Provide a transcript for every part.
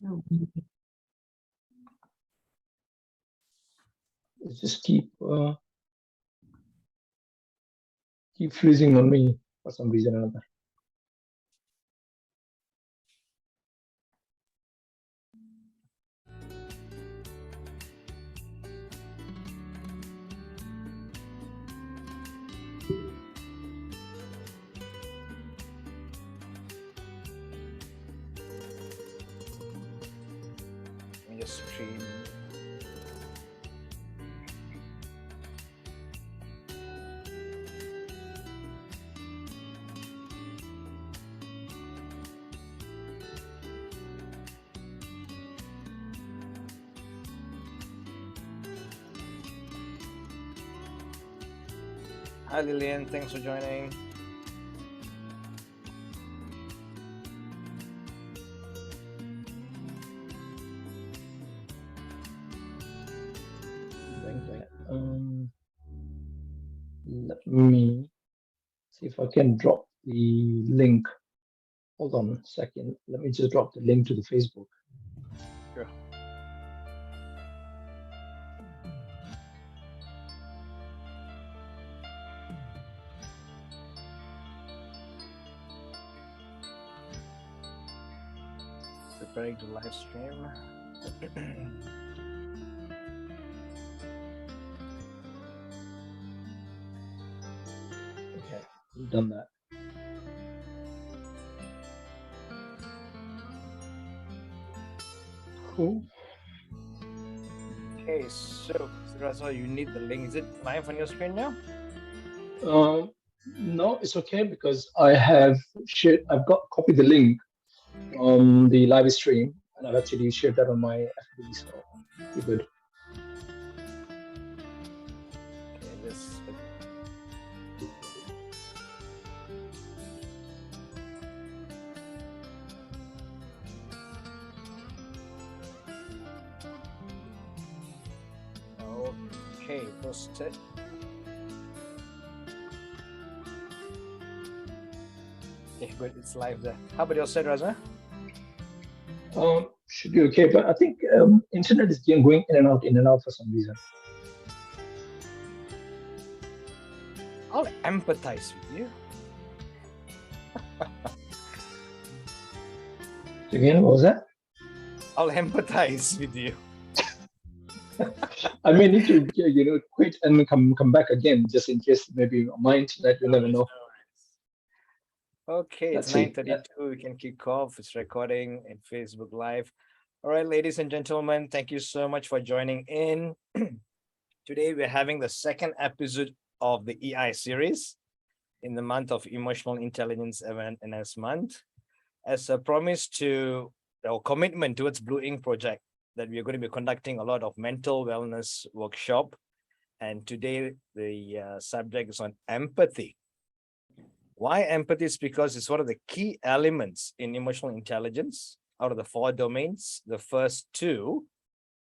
It just keep freezing on me for some reason or another. Let me just stream. Hi Lillian, thanks for joining. Let me see if I can drop the link. Hold on a second. Let me just drop the link to the Facebook. Sure. Preparing to live stream. Okay, we've done that. Cool. Okay, so Raza, you need the link. Is it live on your screen now? No, it's okay because I have shared. I've got copied the link on the live stream, and I've actually shared that on my FB. So you're good. Okay, this. Okay, posted. Okay, good. It's live there. How about your side, Raza? Should be okay, but I think internet is going in and out for some reason. I'll empathize with you. Again, what was that? I'll empathize with you. I may need to, quit and come back again, just in case maybe my internet. You never know. Okay, it's 9:32. We can kick off. It's recording in Facebook Live. All right, ladies and gentlemen, thank you so much for joining in. Today, we're having the second episode of the E.I series in the month of Emotional Intelligence Awareness Month. As a promise to our commitment towards Blue Ink Project, that we are going to be conducting a lot of mental wellness workshop. And today, the subject is on empathy. Why empathy is because it's one of the key elements in emotional intelligence. Out of the 4 domains, the first 2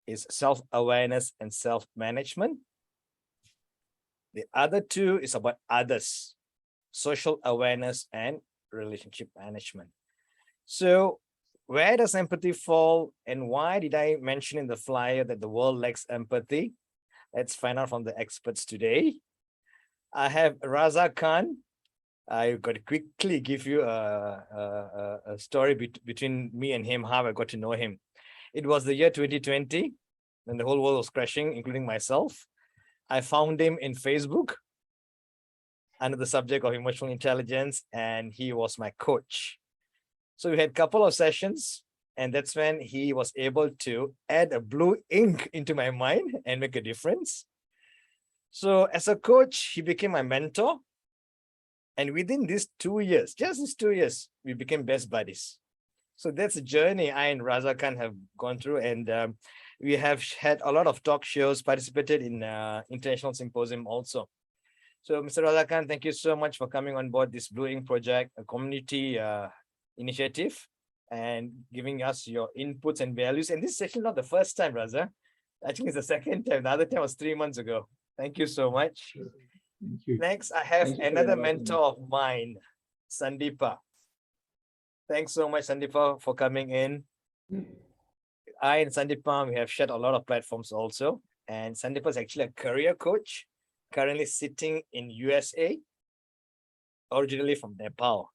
is self-awareness and self-management. The other 2 is about others, social awareness and relationship management. So where does empathy fall, and why did I mention in the flyer that the world lacks empathy? Let's find out from the experts today. I have Raza Khan. I've got to quickly give you a story between me and him, how I got to know him. It was the year 2020, when the whole world was crashing, including myself. I found him in Facebook under the subject of emotional intelligence, and he was my coach. So we had a couple of sessions, and that's when he was able to add a blue ink into my mind and make a difference. So as a coach, he became my mentor. And within these 2 years, just these 2 years, we became best buddies. So that's a journey I and Raza Khan have gone through. And we have had a lot of talk shows, participated in international symposium also. So Mr. Raza Khan, thank you so much for coming on board this Blue Ink Project, a community initiative, and giving us your inputs and values. And this is actually not the first time, Raza. I think it's the second time. The other time was 3 months ago. Thank you so much. Thank you. Next, I have another mentor of mine, Sandipa. Thanks so much, Sandipa, for coming in. I and Sandipa, we have shared a lot of platforms also. And Sandipa is actually a career coach, currently sitting in USA, originally from Nepal.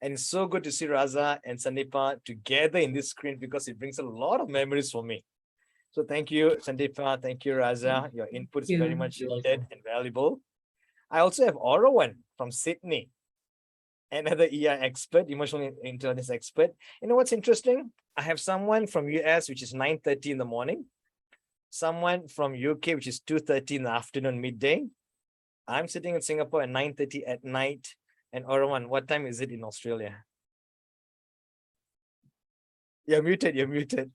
And it's so good to see Raza and Sandipa together in this screen because it brings a lot of memories for me. So thank you, Sandipa. Thank you, Raza. Your input is very Yeah. much You're needed welcome. and valuable. I also have Orawan from Sydney, another EI expert, emotional intelligence expert. You know what's interesting? I have someone from US, which is 9:30 in the morning, someone from UK, which is 2:30 in the afternoon, midday. I'm sitting in Singapore at 9:30 at night. And Orawan, what time is it in Australia? You're muted, you're muted.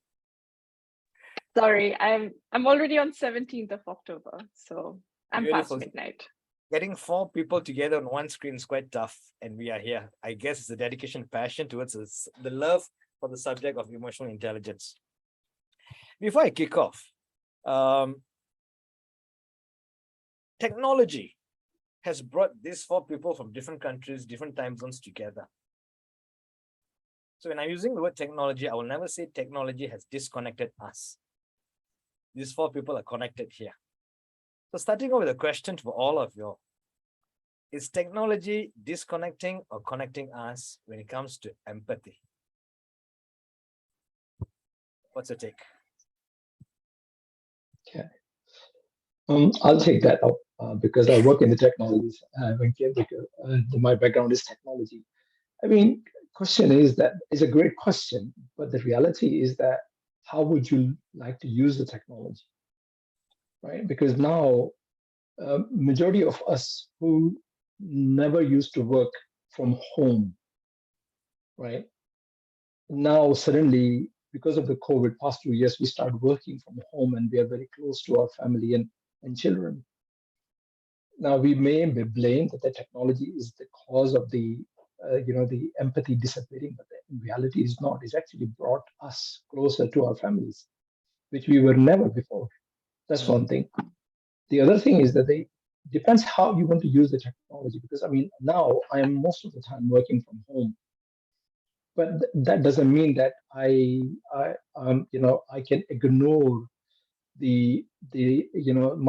Sorry, I'm already on 17th of October, so I'm past Beautiful. midnight. Getting 4 people together on one screen is quite tough, and we are here. I guess it's the dedication, passion towards us, the love for the subject of emotional intelligence. Before I kick off, technology has brought these 4 people from different countries, different time zones together. So when I'm using the word technology, I will never say technology has disconnected us. These 4 people are connected here. So starting off with a question for all of you. Is technology disconnecting or connecting us when it comes to empathy? What's your take? Okay. I'll take that up because I work in the technologies. My background is technology. I mean, question is a great question, but the reality is that how would you like to use the technology, right? Because now, majority of us who never used to work from home, right? Now suddenly, because of the COVID past 2 years, we start working from home and we are very close to our family and children. Now we may be blamed that the technology is the cause of the empathy disappearing, but in reality is not. It's actually brought us closer to our families, which we were never before. That's one thing. The other thing is that they depends how you want to use the technology. Because I mean, now I am most of the time working from home, but that doesn't mean that I can ignore the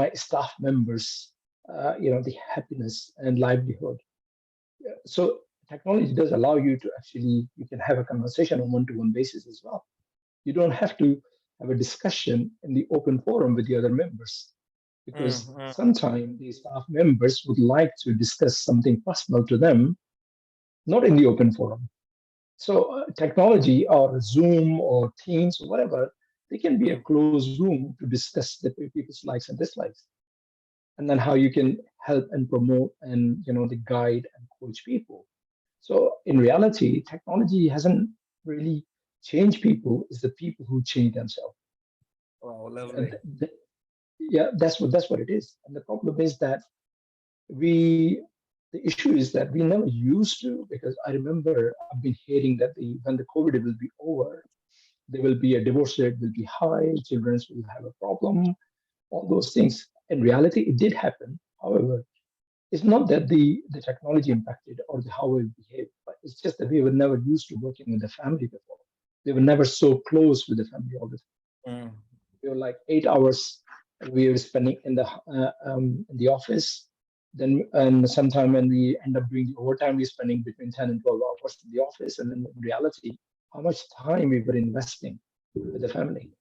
my staff members, the happiness and livelihood. So technology does allow you to actually you can have a conversation on one-to-one basis as well. You don't have to have a discussion in the open forum with the other members because Mm. sometimes the staff members would like to discuss something personal to them, not in the open forum. So technology or Zoom or Teams or whatever, they can be a closed room to discuss the people's likes and dislikes, and then how you can help and promote and the guide and coach people. So in reality, technology hasn't really changed people; it's the people who change themselves. Wow, And lovely. yeah, that's what it is. And the problem is that we the issue is that we never used to, because I remember I've been hearing that when the COVID will be over, there will be a divorce rate will be high, children will have a problem, all those things. In reality, it did happen. However, it's not that the technology impacted or how we behave, but it's just that we were never used to working with the family before. We were never so close with the family all the time. Mm. We were like 8 hours we were spending in the office. Then and sometime when we end up doing the overtime, we're spending between 10 and 12 hours in the office. And then in reality, how much time we were investing with the family?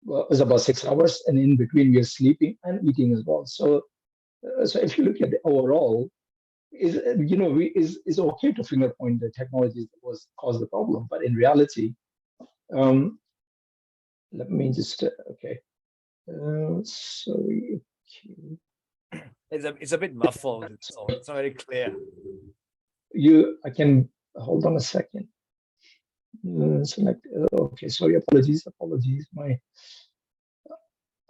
Well, it was about 6 hours, and in between we are sleeping and eating as well. So if you look at the overall, is okay to finger point the technology that was caused the problem, but in reality, um, let me just okay. Sorry. Okay. It's a bit muffled, so it's not very clear. I can hold on a second. Select. Okay, sorry. Apologies.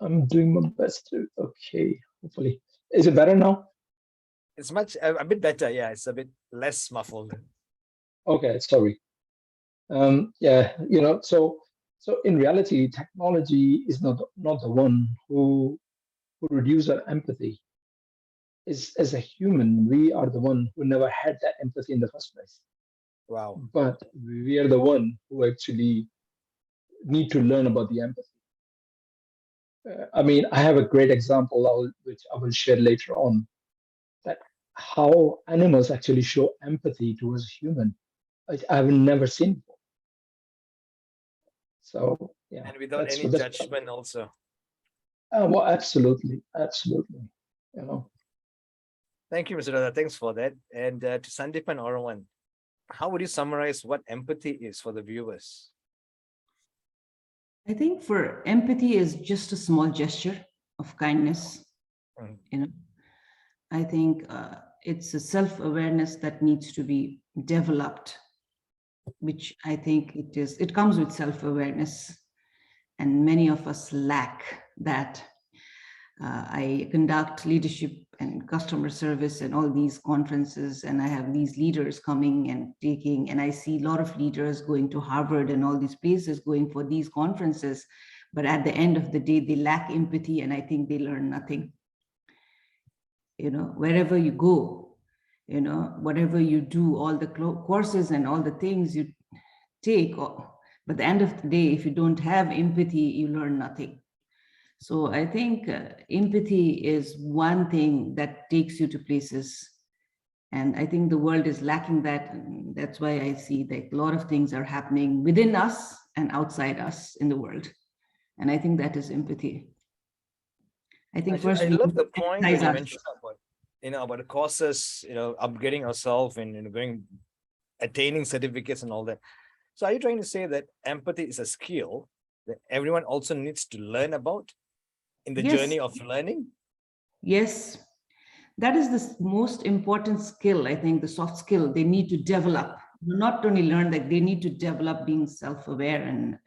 I'm doing my best to. Okay, hopefully, is it better now? It's much a bit better, yeah. It's a bit less muffled. Okay, sorry. Yeah, so in reality, technology is not the one who reduce our empathy. Is as a human, we are the one who never had that empathy in the first place. Wow. But we are the one who actually need to learn about the empathy. I mean, I have a great example which I will share later on, that how animals actually show empathy towards human. I've never seen before. So yeah, And without any that's judgment also. well, absolutely, absolutely. You know, Thank you, Mr. Radha. Thanks for that. And to Sandeep and Orawan, how would you summarize what empathy is for the viewers? I think for empathy is just a small gesture of kindness. Mm. You know, I think it's a self-awareness that needs to be developed, which I think it is. It comes with self-awareness, and many of us lack that. I conduct leadership and customer service and all these conferences, and I have these leaders coming and taking, and I see a lot of leaders going to Harvard and all these places going for these conferences, but at the end of the day, they lack empathy, and I think they learn nothing. You know, wherever you go, you know, whatever you do, all the courses and all the things you take, but at the end of the day, if you don't have empathy, you learn nothing. So I think empathy is one thing that takes you to places. And I think the world is lacking that. And that's why I see that a lot of things are happening within us and outside us in the world. And I think that is empathy. I think first I we love the point when you empathize mentioned about, about the courses, upgrading ourselves and going, attaining certificates and all that. So are you trying to say that empathy is a skill that everyone also needs to learn about in the Yes. journey of learning? Yes, that is the most important skill. I think the soft skill they need to develop, not only learn, that they need to develop being self-aware, and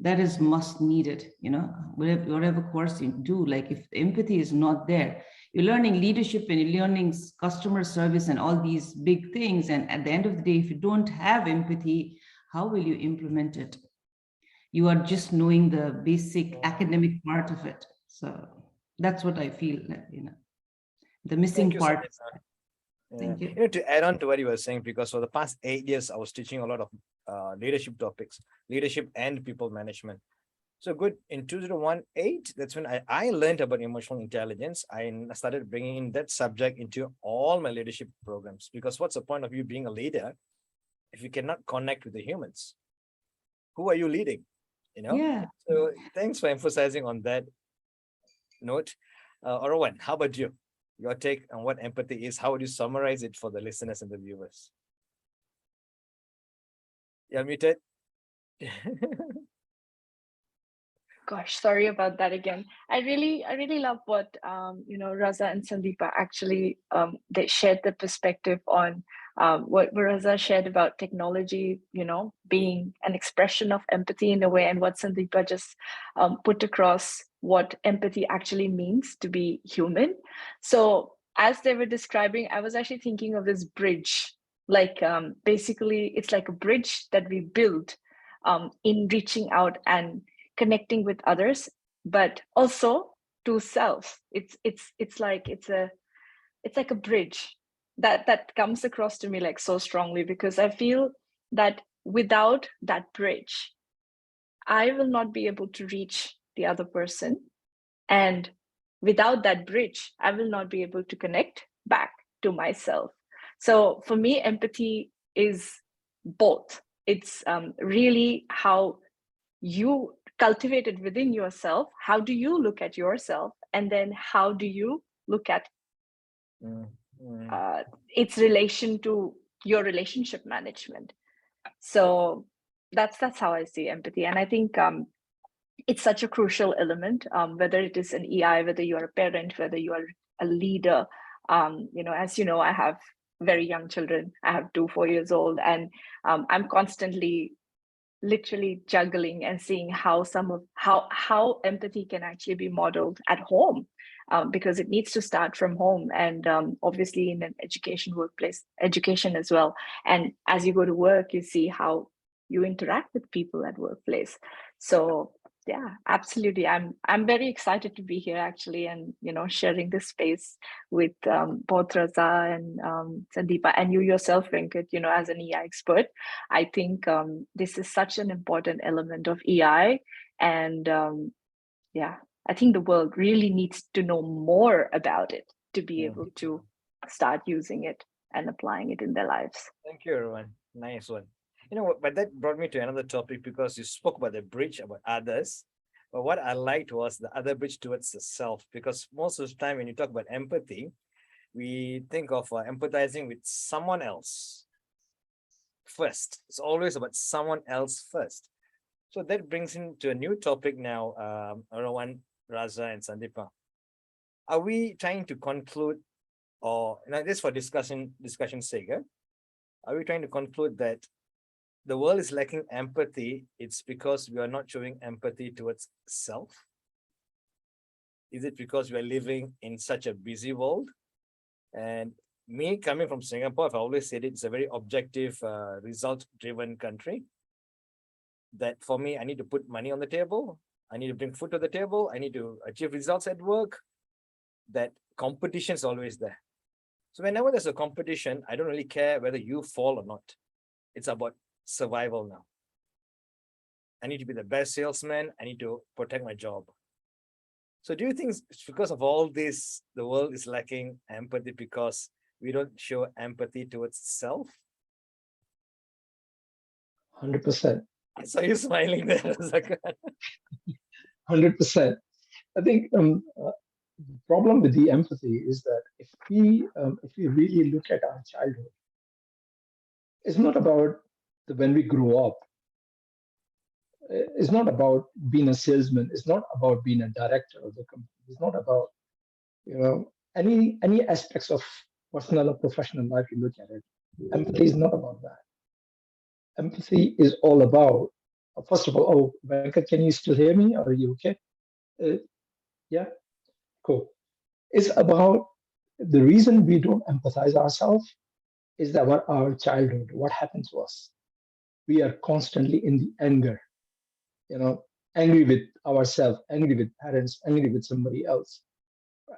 that is must needed. You know, whatever course you do, like if empathy is not there, you're learning leadership and you're learning customer service and all these big things, and at the end of the day, if you don't have empathy, how will you implement it? You are just knowing the basic academic part of it. So that's what I feel, you know, the Thank missing you, part. Sandeep. Thank you. To add on to what you were saying, because for the past 8 years, I was teaching a lot of leadership topics, leadership and people management. So good, in 2018, that's when I learned about emotional intelligence. I started bringing in that subject into all my leadership programs, because what's the point of you being a leader if you cannot connect with the humans? Who are you leading? Yeah. So thanks for emphasizing on that note. Orawan, how about you? Your take on what empathy is? How would you summarize it for the listeners and the viewers? You're muted. Gosh, sorry about that again. I really love what Raza and Sandeepa actually they shared the perspective on what Raza shared about technology, being an expression of empathy in a way, and what Sandeepa just put across what empathy actually means to be human. So as they were describing, I was actually thinking of this bridge, like basically it's like a bridge that we build in reaching out and connecting with others, but also to self. It's like a bridge that comes across to me like so strongly, because I feel that without that bridge, I will not be able to reach the other person, and without that bridge, I will not be able to connect back to myself. So for me, empathy is both. It's really how you cultivate it within yourself. How do you look at yourself, and then how do you look at its relation to your relationship management? So that's how I see empathy, and I think it's such a crucial element, whether it is an EI, whether you are a parent, whether you are a leader. As you know, I have very young children. I have 2 4 years old, and I'm constantly literally juggling and seeing how how empathy can actually be modeled at home, because it needs to start from home, and obviously in an education as well. And as you go to work, you see how you interact with people at workplace. So Yeah, absolutely. I'm very excited to be here actually, and sharing this space with both Raza and Sandeepa, and you yourself, Venkat. As an EI expert, I think this is such an important element of EI, and yeah, I think the world really needs to know more about it to be able to start using it and applying it in their lives. Thank you, everyone. Nice one. But that brought me to another topic because you spoke about the bridge about others. But what I liked was the other bridge towards the self, because most of the time when you talk about empathy, we think of empathizing with someone else first. It's always about someone else first. So that brings into a new topic now, Rowan, Raza, and Sandipa. Are we trying to conclude, or this for discussion's sake, are we trying to conclude that the world is lacking empathy? It's because we are not showing empathy towards self? Is it because we are living in such a busy world? And me coming from Singapore, I've always said it's a very objective, result-driven country. That for me, I need to put money on the table. I need to bring food to the table. I need to achieve results at work. That competition is always there. So whenever there's a competition, I don't really care whether you fall or not. It's about survival now. I need to be the best salesman. I need to protect my job. So do you think it's because of all this, the world is lacking empathy because we don't show empathy towards self? 100%. I saw you smiling there, Zaka. 100%. I think the problem with the empathy is that if we really look at our childhood, it's not about when we grow up. It's not about being a salesman. It's not about being a director of the company. It's not about any aspects of personal or professional life. You look at it, empathy is not about that. Empathy is all about, first of all, oh, Venkat, can you still hear me? Are you okay? Yeah, cool. It's about the reason we don't empathize ourselves is that our childhood, what happened to us. We are constantly in the anger, angry with ourselves, angry with parents, angry with somebody else.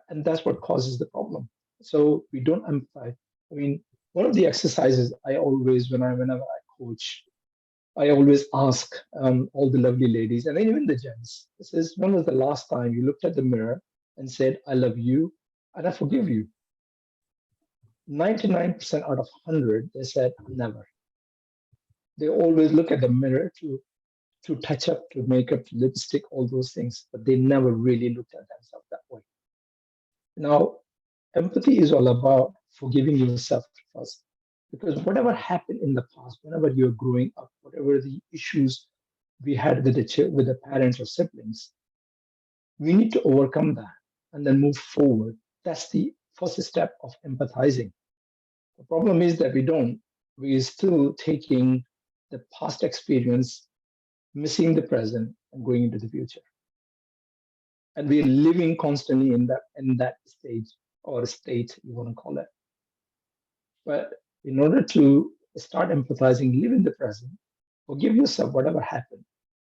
And that's what causes the problem. So we don't empathize. I mean, one of the exercises I always, whenever I coach, I always ask all the lovely ladies and even the gents, this is, when was the last time you looked at the mirror and said, I love you and I forgive you? 99% out of 100, they said, never. They always look at the mirror to touch up, to make up, to lipstick, all those things, but they never really looked at themselves that way. Now, empathy is all about forgiving yourself first, because whatever happened in the past, whenever you're growing up, whatever the issues we had with the parents or siblings, we need to overcome that and then move forward. That's the first step of empathizing. The problem is that we don't. We're still taking the past experience, missing the present, and going into the future. And we're living constantly in that stage or state, you want to call it. But in order to start empathizing, live in the present, forgive yourself whatever happened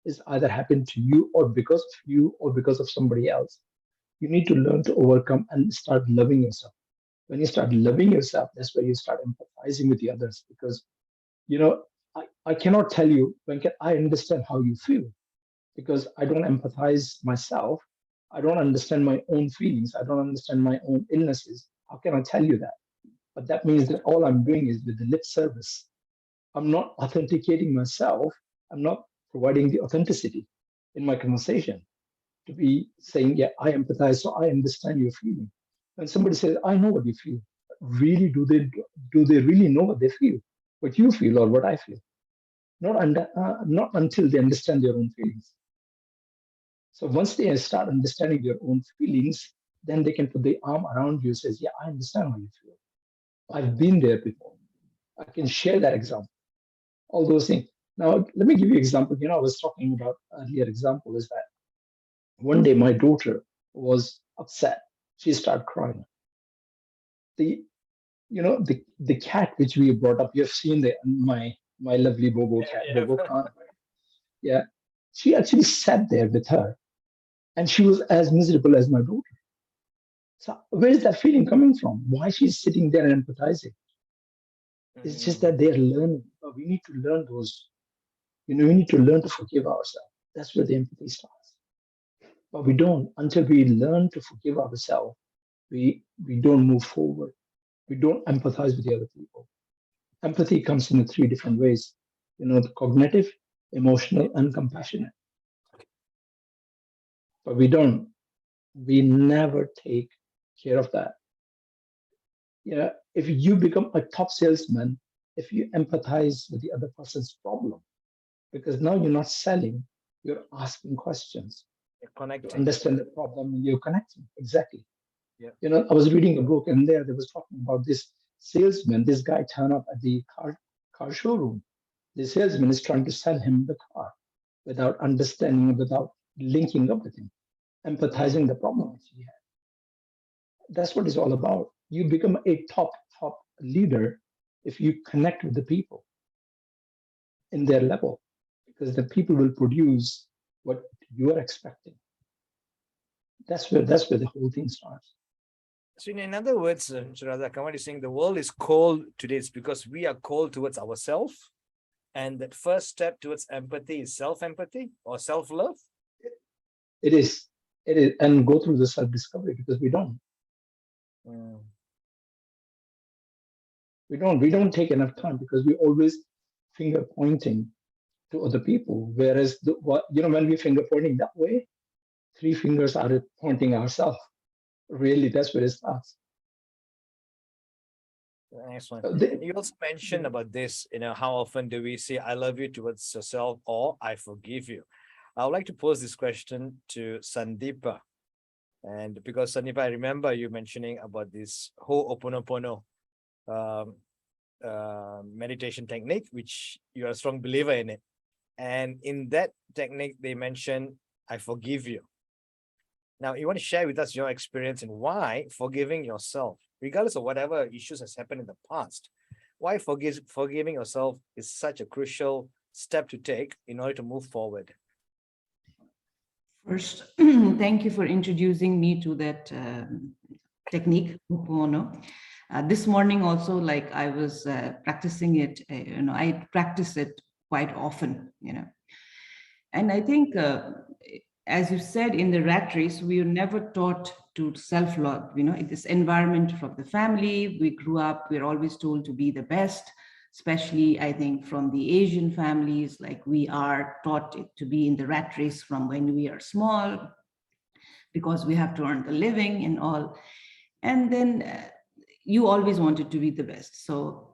is either happened to you or because of you or because of somebody else. You need to learn to overcome and start loving yourself. When you start loving yourself, that's where you start empathizing with the others. Because, I cannot tell you, Venkat, I understand how you feel because I don't empathize myself. I don't understand my own feelings. I don't understand my own illnesses. How can I tell you that? But that means that all I'm doing is with the lip service. I'm not authenticating myself. I'm not providing the authenticity in my conversation to be saying, yeah, I empathize, so I understand your feeling. When somebody says, I know what you feel, really, do they really know what they feel? What you feel or what I feel? Not until they understand their own feelings. So once they start understanding their own feelings, then they can put their arm around you and says, yeah, I understand how you feel. I've been there before. I can share that example. All those things. Now, let me give you an example. I was talking about earlier example is that one day my daughter was upset. She started crying. The cat which we brought up, you have seen my lovely Bobo cat, Bobo Khan. Yeah. She actually sat there with her, and she was as miserable as my daughter. So where is that feeling coming from? Why she's sitting there and empathizing? It's just that they're learning. But we need to learn those. We need to learn to forgive ourselves. That's where the empathy starts. But we don't. Until we learn to forgive ourselves, we don't move forward. We don't empathize with the other people. Empathy comes in three different ways. The cognitive, emotional, and compassionate. But we don't. We never take care of that. If you become a top salesman, if you empathize with the other person's problem, because now you're not selling, you're asking questions. You're To connecting. understand the problem, you're connecting. Exactly. Yeah. I was reading a book, and there they was talking about this salesman. This guy turned up at the car showroom. The salesman is trying to sell him the car without understanding, without linking up with him, empathizing the problem that he had. That's what it's all about. You become a top leader if you connect with the people in their level, because the people will produce what you are expecting. That's where the whole thing starts. So in other words, Raza Khan is saying the world is cold today. It's because we are cold towards ourselves. And that first step towards empathy is self-empathy or self-love. It is. And go through the self-discovery, because we don't. We don't take enough time, because we always finger pointing to other people. Whereas when we finger pointing that way, three fingers are pointing ourselves. Really, that's where it starts. Nice one. You also mentioned about this, how often do we say, I love you towards yourself, or I forgive you? I would like to pose this question to Sandipa. And because Sandipa, I remember you mentioning about this whole Ho'oponopono meditation technique, which you are a strong believer in it. And in that technique, they mention, I forgive you. Now, you want to share with us your experience and why forgiving yourself, regardless of whatever issues has happened in the past, why forgiving yourself is such a crucial step to take in order to move forward. First, thank you for introducing me to that technique, Ho'oponopono. This morning also, like I was practicing it, I practice it quite often, And I think, as you said, in the rat race, we were never taught to self-love, this environment from the family, we grew up, we're always told to be the best, especially I think from the Asian families, like we are taught to be in the rat race from when we are small, because we have to earn the living and all. And then you always wanted to be the best. So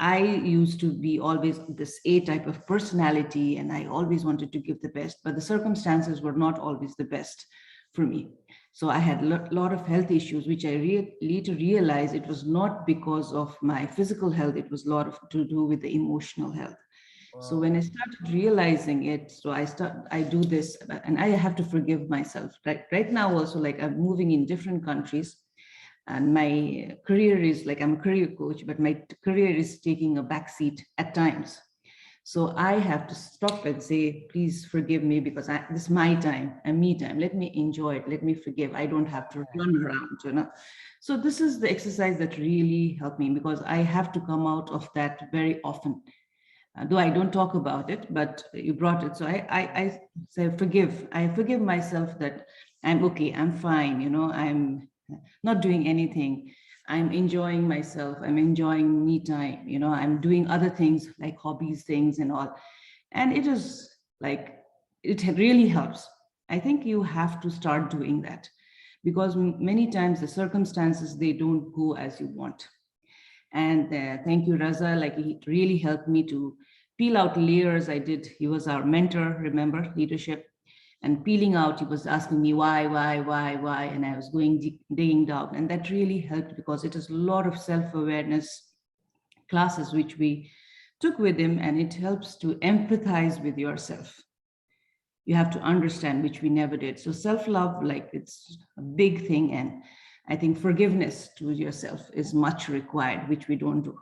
I used to be always this A type of personality, and I always wanted to give the best, but the circumstances were not always the best for me. So I had a lot of health issues, which I later realized it was not because of my physical health, it was a lot to do with the emotional health. Wow. So when I started realizing it, so I do this, and I have to forgive myself. Right now also, like I'm moving in different countries, and my career is like, I'm a career coach, but my career is taking a backseat at times. So I have to stop and say, please forgive me, because this is my time and me time. Let me enjoy it. Let me forgive. I don't have to run around, So this is the exercise that really helped me, because I have to come out of that very often. Though I don't talk about it, but you brought it. So I say, I forgive myself that I'm okay, I'm fine, I'm not doing anything. I'm enjoying myself. I'm enjoying me time. I'm doing other things like hobbies, things and all. And it is like, it really helps. I think you have to start doing that, because many times the circumstances, they don't go as you want. And thank you, Raza. Like, it really helped me to peel out layers. He was our mentor, remember, leadership. And peeling out, he was asking me why, and I was digging down. And that really helped, because it is a lot of self-awareness classes which we took with him, and it helps to empathize with yourself. You have to understand, which we never did. So self-love, like, it's a big thing. And I think forgiveness to yourself is much required, which we don't do.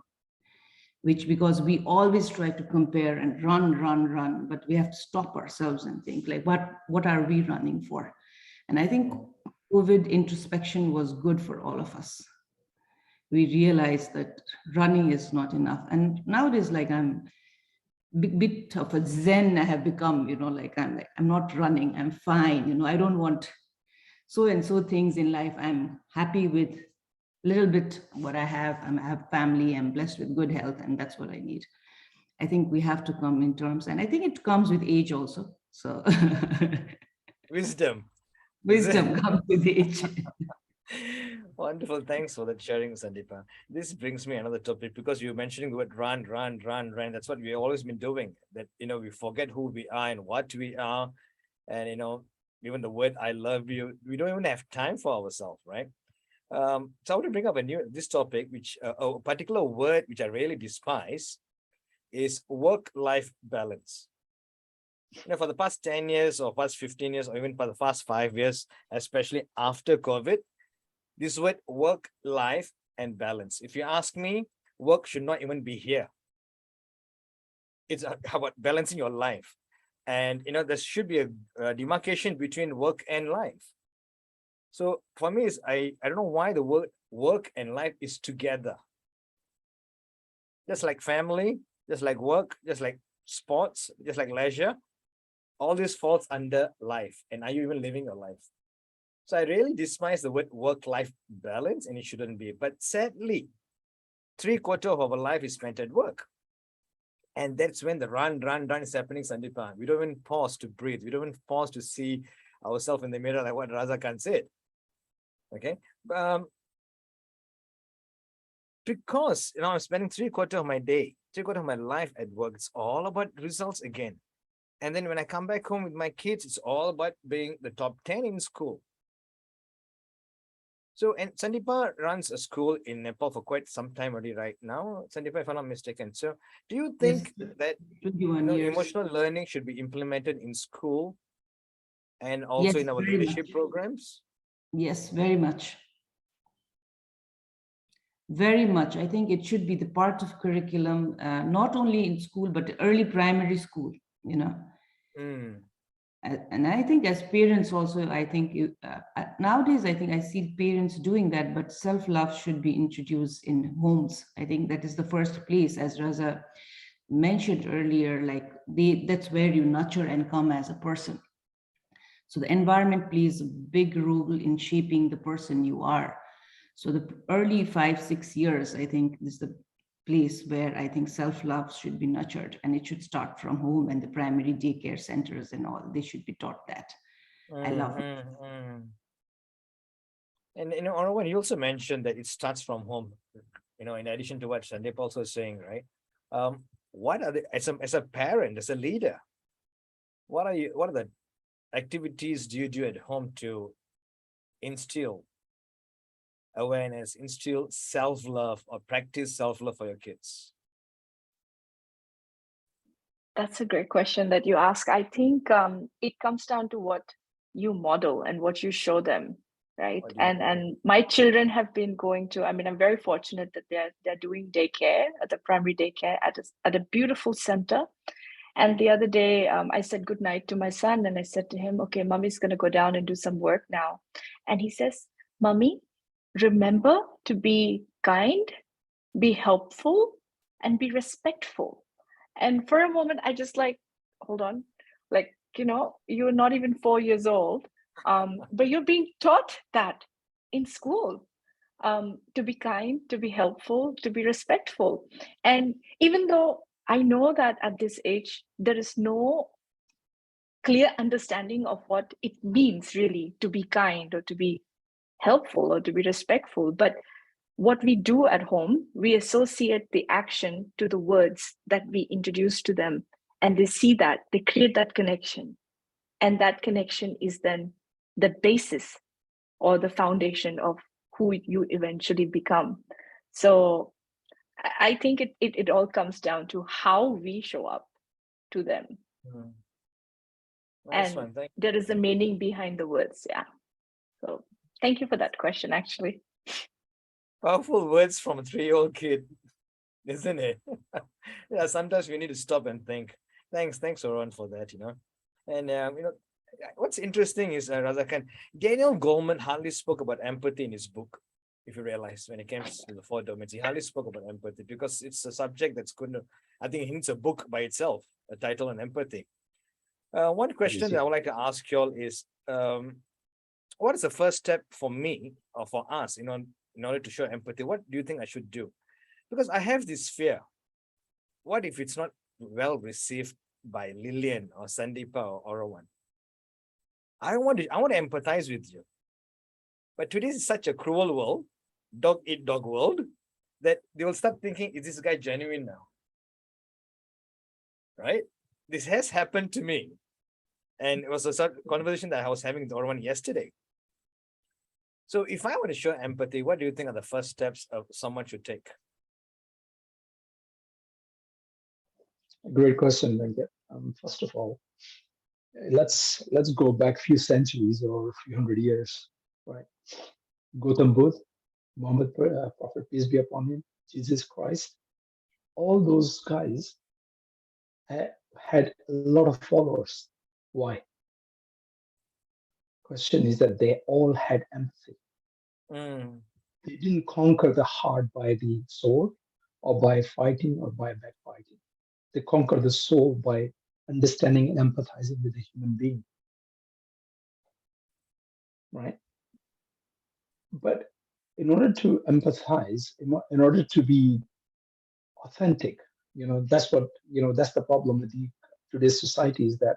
which because we always try to compare and run, but we have to stop ourselves and think like, what are we running for? And I think COVID introspection was good for all of us. We realized that running is not enough. And nowadays, like I'm bit of a Zen I have become, like I'm not running, I'm fine, I don't want so and so things in life. I'm happy with little bit what I have. I have family, I'm blessed with good health, and that's what I need. I think we have to come in terms, and I think it comes with age also. So Wisdom. wisdom comes with age. Wonderful. Thanks for that sharing, Sandipa. This brings me another topic because you're mentioning the word run. That's what we've always been doing. That, we forget who we are and what we are. And, even the word I love you, we don't even have time for ourselves, right? So I want to bring up this topic, which a particular word which I really despise is work-life balance. For the past 10 years or past 15 years, or even for the past 5 years, especially after COVID, this word work, life, and balance. If you ask me, work should not even be here. It's about balancing your life. And, there should be a demarcation between work and life. So for me, I don't know why the word work and life is together. Just like family, just like work, just like sports, just like leisure, all this falls under life. And are you even living your life? So I really despise the word work-life balance, and it shouldn't be. But sadly, 3/4 of our life is spent at work. And that's when the run is happening, Sandipa. We don't even pause to breathe. We don't even pause to see ourselves in the mirror, like what Raza Khan said. Okay. Because, I'm spending 3/4 of my day, 3/4 of my life at work. It's all about results again. And then when I come back home with my kids, it's all about being the top 10 in school. So, and Sandipa runs a school in Nepal for quite some time already right now, Sandipa, if I'm not mistaken. So do you think that 21 years. emotional learning should be implemented in school and also Yes, in our very leadership much. programs? Yes, very much. Very much. I think it should be the part of curriculum, not only in school, but early primary school, And I think as parents also, I think nowadays, I think I see parents doing that, but self-love should be introduced in homes. I think that is the first place, as Raza mentioned earlier, like that's where you nurture and come as a person. So the environment plays a big role in shaping the person you are. So the early 5-6 years, I think is the place where I think self-love should be nurtured, and it should start from home and the primary daycare centers and all. They should be taught that. I love it. And Arwan, you also mentioned that it starts from home. In addition to what Sandeep also is saying, right? What are the as a parent, as a leader, what are the activities do you do at home to instill awareness, instill self-love, or practice self-love for your kids? That's a great question that you ask. I think it comes down to what you model and what you show them, right? And my children have been going to, I'm very fortunate that they're doing daycare at the primary daycare at a beautiful center. And the other day, I said goodnight to my son, and I said to him, okay, mommy's going to go down and do some work now. And he says, Mommy, remember to be kind, be helpful, and be respectful. And for a moment, I just hold on, you're not even 4 years old, but you're being taught that in school, to be kind, to be helpful, to be respectful. And even though I know that at this age, there is no clear understanding of what it means really to be kind or to be helpful or to be respectful, but what we do at home, we associate the action to the words that we introduce to them, and they see that, they create that connection. And that connection is then the basis or the foundation of who you eventually become. So I think it all comes down to how we show up to them. Nice and one. Thank you. There is a meaning behind the words. Yeah. So thank you for that question, actually. Powerful words from a 3-year-old kid. isn't it? Yeah, sometimes we need to stop and think. Thanks, Oran, for that. And what's interesting is Raza Khan, Daniel Goleman hardly spoke about empathy in his book. If you realize, when it comes to the four domains, he hardly spoke about empathy because it's a subject that's going to, I think, it needs a book by itself, a title on empathy. One question that I would like to ask y'all is, what is the first step for me or for us, in order to show empathy? What do you think I should do? Because I have this fear. What if it's not well received by Lillian or Sandipa or Orawan? I want to empathize with you. But today is such a cruel world, dog eat dog world, that they will start thinking, is this guy genuine now? Right? This has happened to me. And it was a sort of conversation that I was having with Orawan yesterday. So if I want to show empathy, what do you think are the first steps of someone should take? Great question, Venkat. First of all, let's go back a few centuries or a few hundred years, right? Gautam Buddha, Muhammad, Prophet peace be upon him, Jesus Christ, all those guys had a lot of followers. Why? Question is that they all had empathy. They didn't conquer the heart by the sword or by fighting or by backbiting. They conquer the soul by understanding and empathizing with the human being. Right? But in order to empathize, in order to be authentic, that's the problem with today's society, is that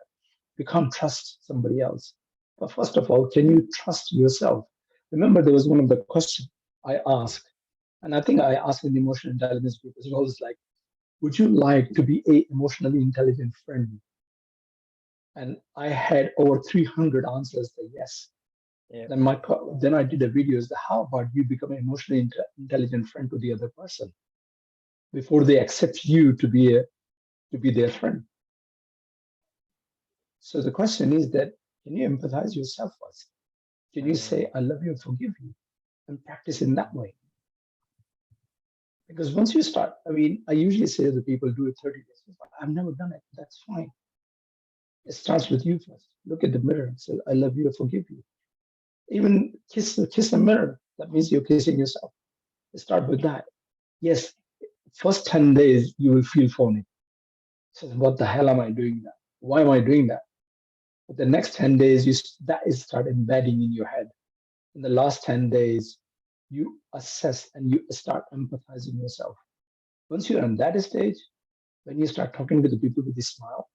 you can't trust somebody else. But first of all, can you trust yourself? Remember, there was one of the questions I asked, and I think I asked in the emotional intelligence group as well, is like, would you like to be a emotionally intelligent friend? And I had over 300 answers that yes. Yeah. Then I did a video, is how about you become an emotionally intelligent friend to the other person before they accept you to be their friend. So the question is that, can you empathize yourself first? Can you say, I love you and forgive you, and practice in that way? Because once you start, I usually say to the people, do it 30 days. I've never done it. That's fine. It starts with you first. Look at the mirror and say, I love you and forgive you. Even kiss the mirror. That means you're kissing yourself. Start with that. Yes, first 10 days, you will feel phony. So what the hell am I doing that? Why am I doing that? But the next 10 days, that is start embedding in your head. In the last 10 days, you assess and you start empathizing yourself. Once you're on that stage, when you start talking to the people with a smile,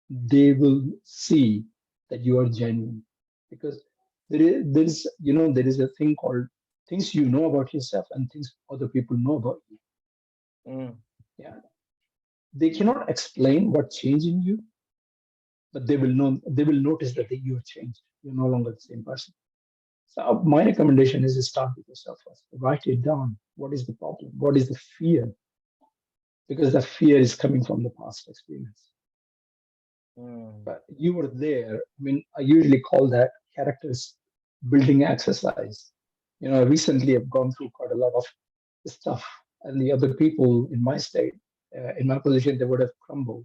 they will see that you are genuine. Because there is a thing called things you know about yourself and things other people know about you. Yeah. They cannot explain what changed in you, but they will notice that you have changed. You're no longer the same person. So my recommendation is to start with yourself first. Write it down. What is the problem? What is the fear? Because the fear is coming from the past experience. But you were there. I usually call that characters building exercise. Recently I've gone through quite a lot of stuff, and the other people in my state, in my position, they would have crumbled.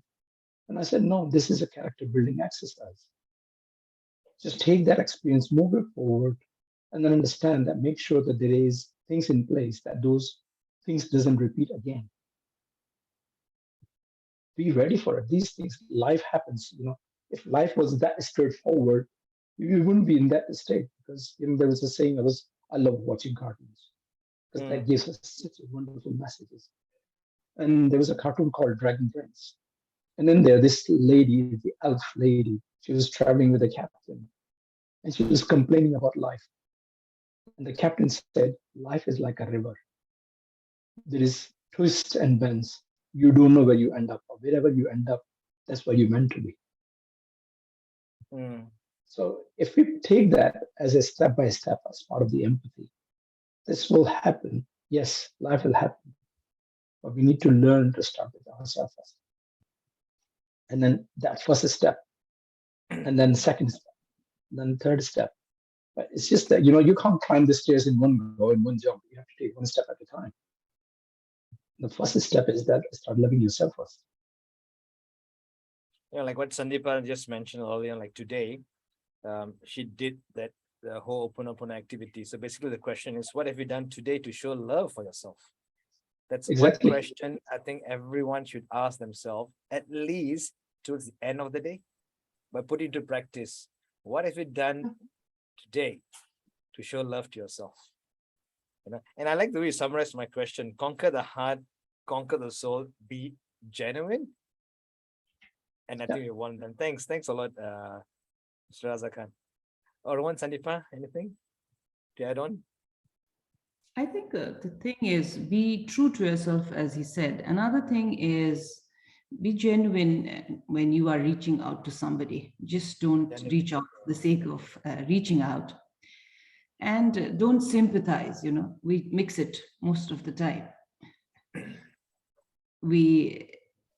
And I said, no, this is a character building exercise. Just take that experience, move it forward, and then understand that, make sure that there is things in place that those things doesn't repeat again. Be ready for it. These things, life happens. If life was that straightforward, you wouldn't be in that state. Because there was a saying, I love watching cartoons because that gives us such wonderful messages. And there was a cartoon called Dragon Prince. And then this lady, the elf lady, she was traveling with a captain, and she was complaining about life. And the captain said, life is like a river. There is twists and bends. You don't know where you end up, or wherever you end up, that's where you're meant to be. So if we take that as a step by step, as part of the empathy, this will happen. Yes, life will happen. But we need to learn to start with ourselves first. And then that first step, and then second step, then third step. But it's just that, you can't climb the stairs in one go, in one jump. You have to take one step at a time. the first step is that start loving yourself first. Like what Sandipa just mentioned earlier, like today, she did that the whole open activity. So basically, the question is, what have you done today to show love for yourself? That's one Exactly. question I think everyone should ask themselves at least towards the end of the day, but put into practice. What have you done today to show love to yourself? And I like the way you summarized my question: conquer the heart, conquer the soul, be genuine. And I think we won them. Thanks a lot, Mr. Raza Khan. Or one, Sandipa, anything to add on? I think the thing is be true to yourself, as he said. Another thing is be genuine when you are reaching out to somebody. Just don't reach out for the sake of reaching out. And don't sympathize, we mix it most of the time. We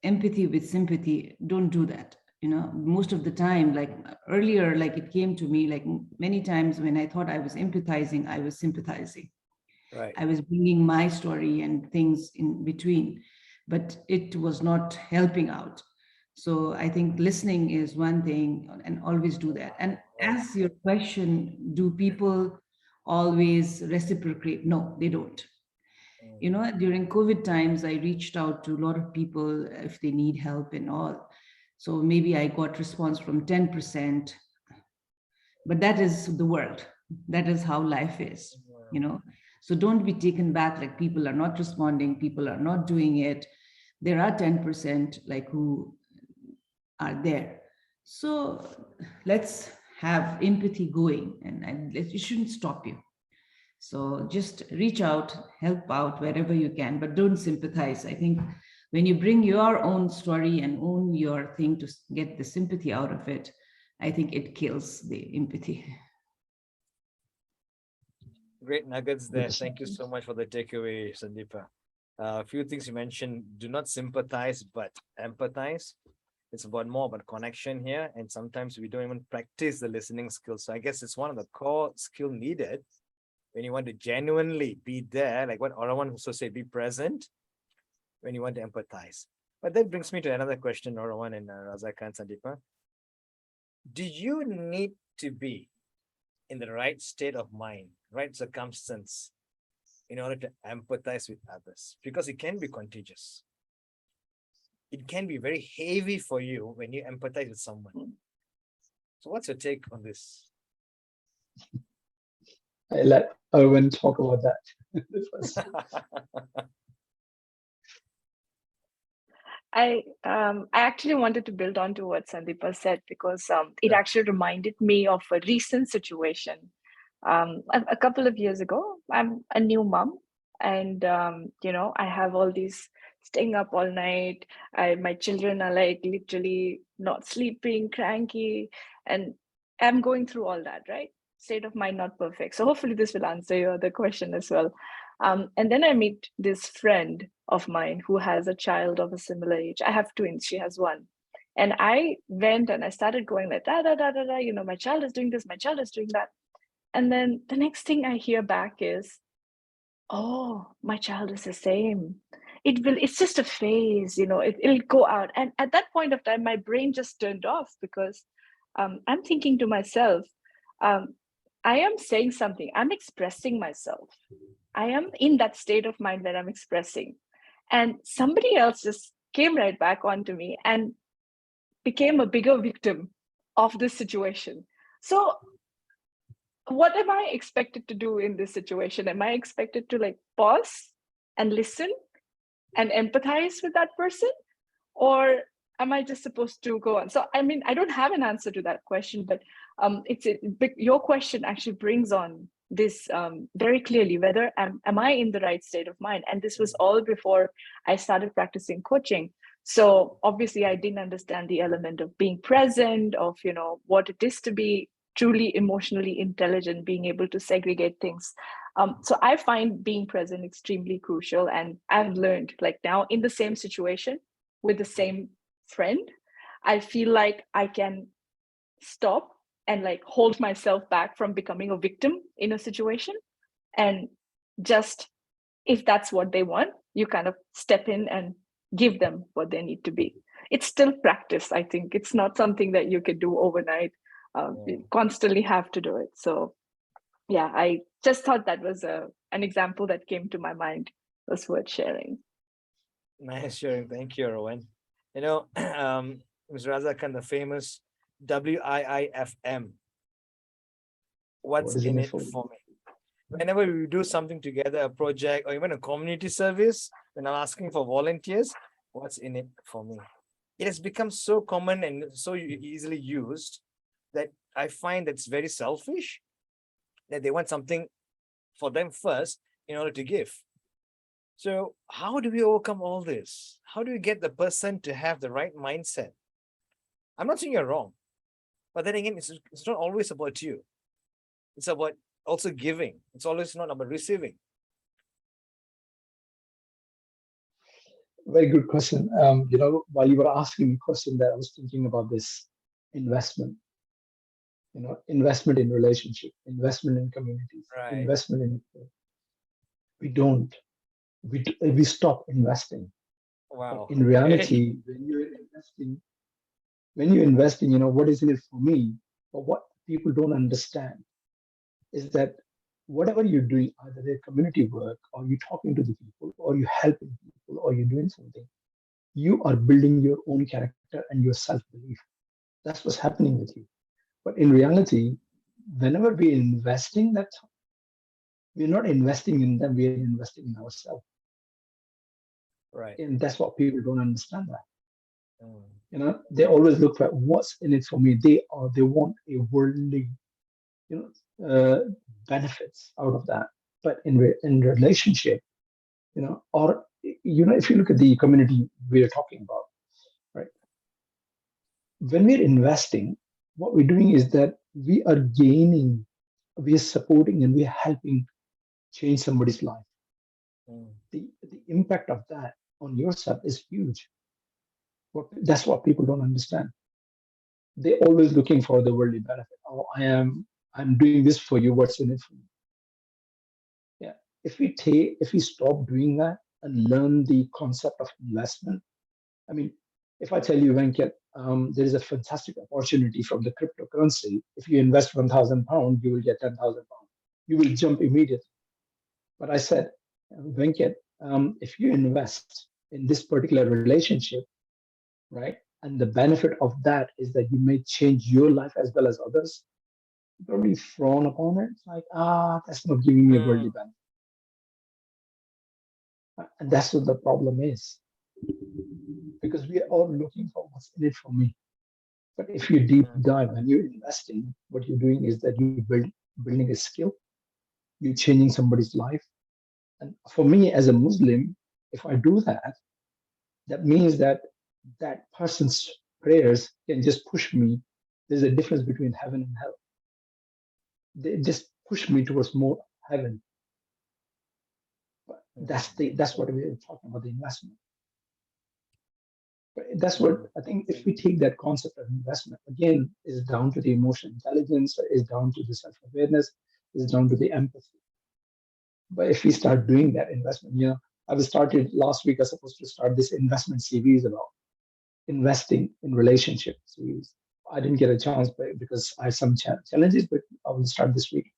empathy with sympathy, don't do that. Most of the time, like earlier, like it came to me, like many times when I thought I was empathizing, I was sympathizing. Right. I was bringing my story and things in between, but it was not helping out. So I think listening is one thing, and always do that. And as your question, do people always reciprocate? No, they don't. During COVID times, I reached out to a lot of people if they need help and all. So maybe I got response from 10%, but that is the world. That is how life is, So don't be taken back like people are not responding, people are not doing it. There are 10% like who are there. So let's have empathy going, and it shouldn't stop you. So just reach out, help out wherever you can, but don't sympathize. I think when you bring your own story and own your thing to get the sympathy out of it, I think it kills the empathy. Great nuggets there. Thank you so much for the takeaway, Sandipa. A few things you mentioned: do not sympathize, but empathize. It's more about connection here, and sometimes we don't even practice the listening skills. So I guess it's one of the core skill needed when you want to genuinely be there, like what Orawan also said, be present when you want to empathize. But that brings me to another question, Orawan and Raza Khan, Sandipa. Do you need to be in the right state of mind, right circumstance, in order to empathize with others? Because it can be contagious. It can be very heavy for you when you empathize with someone. So what's your take on this? I let Owen talk about that. I actually wanted to build on to what Sandipa said, because it actually reminded me of a recent situation. A couple of years ago, I'm a new mom, and I have all these staying up all night. My children are like literally not sleeping, cranky, and I'm going through all that, right? State of mind not perfect. So hopefully this will answer your other question as well. And then I meet this friend of mine who has a child of a similar age. I have twins, she has one. And I went and I started going like, da, da, da, da, da, my child is doing this, my child is doing that. And then the next thing I hear back is, oh, my child is the same. It's just a phase, it'll go out. And at that point of time, my brain just turned off, because I'm thinking to myself, I am saying something, I'm expressing myself. I am in that state of mind that I'm expressing. And somebody else just came right back onto me and became a bigger victim of this situation. So what am I expected to do in this situation? Am I expected to like pause and listen and empathize with that person? Or am I just supposed to go on? So, I mean, I don't have an answer to that question, but your question actually brings on this very clearly, whether am I in the right state of mind? And this was all before I started practicing coaching. So obviously I didn't understand the element of being present, of, what it is to be truly emotionally intelligent, being able to segregate things. So I find being present extremely crucial. And I've learned, like, now in the same situation with the same friend, I feel like I can stop and like hold myself back from becoming a victim in a situation, and just, if that's what they want, you kind of step in and give them what they need to be. It's still practice. I think it's not something that you can do overnight. You constantly have to do it. So yeah, I just thought that was an example that came to my mind, was worth sharing. Nice sharing. Thank you, Rowan. You know, Ms. Raza Khan, the famous WIIFM. What What's is in in it it for you? for me? Whenever we do something together, a project or even a community service, when I'm asking for volunteers, what's in it for me? It has become so common and so easily used that I find that's very selfish, that they want something for them first in order to give. So, how do we overcome all this? How do we get the person to have the right mindset? I'm not saying you're wrong, but then again, it's not always about you. It's about also giving. It's always not about receiving. Very good question. While you were asking the question, that I was thinking about this investment. Investment in relationship, investment in communities, Right. investment in. We don't. We stop investing. But Wow. in reality, when you're investing, what is in it for me? But what people don't understand is that whatever you're doing, either their community work, or you're talking to the people, or you're helping people, or you're doing something, you are building your own character and your self-belief. That's what's happening with you. But in reality, whenever we're investing that, we're not investing in them, we're investing in ourselves. Right. And that's what people don't understand that. Mm. They always look for what's in it for me. They want a worldly, benefits out of that. But in relationship, or if you look at the community we're talking about, right? When we're investing, what we're doing is that we are gaining, we are supporting, and we are helping change somebody's life. Mm. The impact of that on yourself is huge. That's what people don't understand. They're always looking for the worldly benefit. Oh, I'm doing this for you. What's in it for me? Yeah. If we stop doing that and learn the concept of investment, I mean, if I tell you, Venkat, there is a fantastic opportunity from the cryptocurrency. If you invest £1,000, you will get £10,000. You will jump immediately. But I said, Venkat, if you invest in this particular relationship, right, and the benefit of that is that you may change your life as well as others, you probably frown upon it. It's like, that's not giving me a worldly benefit. And that's what the problem is. Because we are all looking for what's in it for me. But if you deep dive and you're investing, what you're doing is that you're building a skill, you're changing somebody's life. And for me as a Muslim, if I do that, that means that that person's prayers can just push me. There's a difference between heaven and hell. They just push me towards more heaven. But that's what we're talking about, the investment. But that's what I think. If we take that concept of investment, again, is down to the emotional intelligence, is down to the self-awareness, is down to the empathy. But if we start doing that investment, I was started last week. I was supposed to start this investment series about investing in relationship series. I didn't get a chance because I had some challenges, but I will start this week.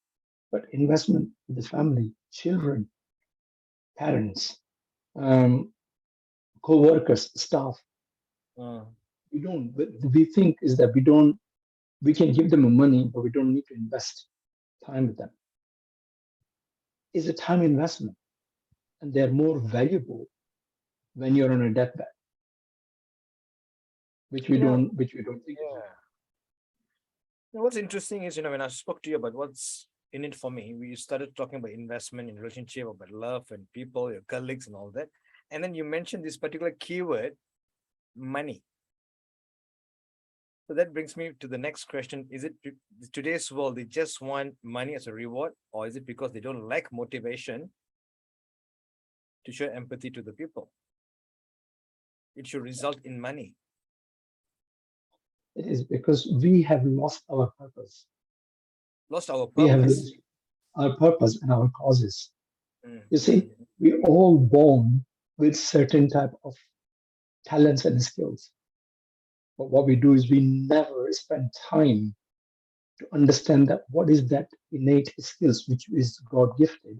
But investment in the family, children, parents, co-workers, staff. We think is that we can give them money, but we don't need to invest time with them. It's a time investment, and they're more valuable when you're on a deathbed, which we don't think. What's interesting is, when I spoke to you about what's in it for me, we started talking about investment in relationship, about love and people, your colleagues and all that. And then you mentioned this particular keyword, money. So that brings me to the next question. Is it today's world, they just want money as a reward, or is it because they don't lack motivation to show empathy to the people? It should result in money. It is because we have lost our purpose. Lost our purpose. We have lost our purpose and our causes. You see, we're all born with certain type of talents and skills. But what we do is we never spend time to understand that what is that innate skills which is God gifted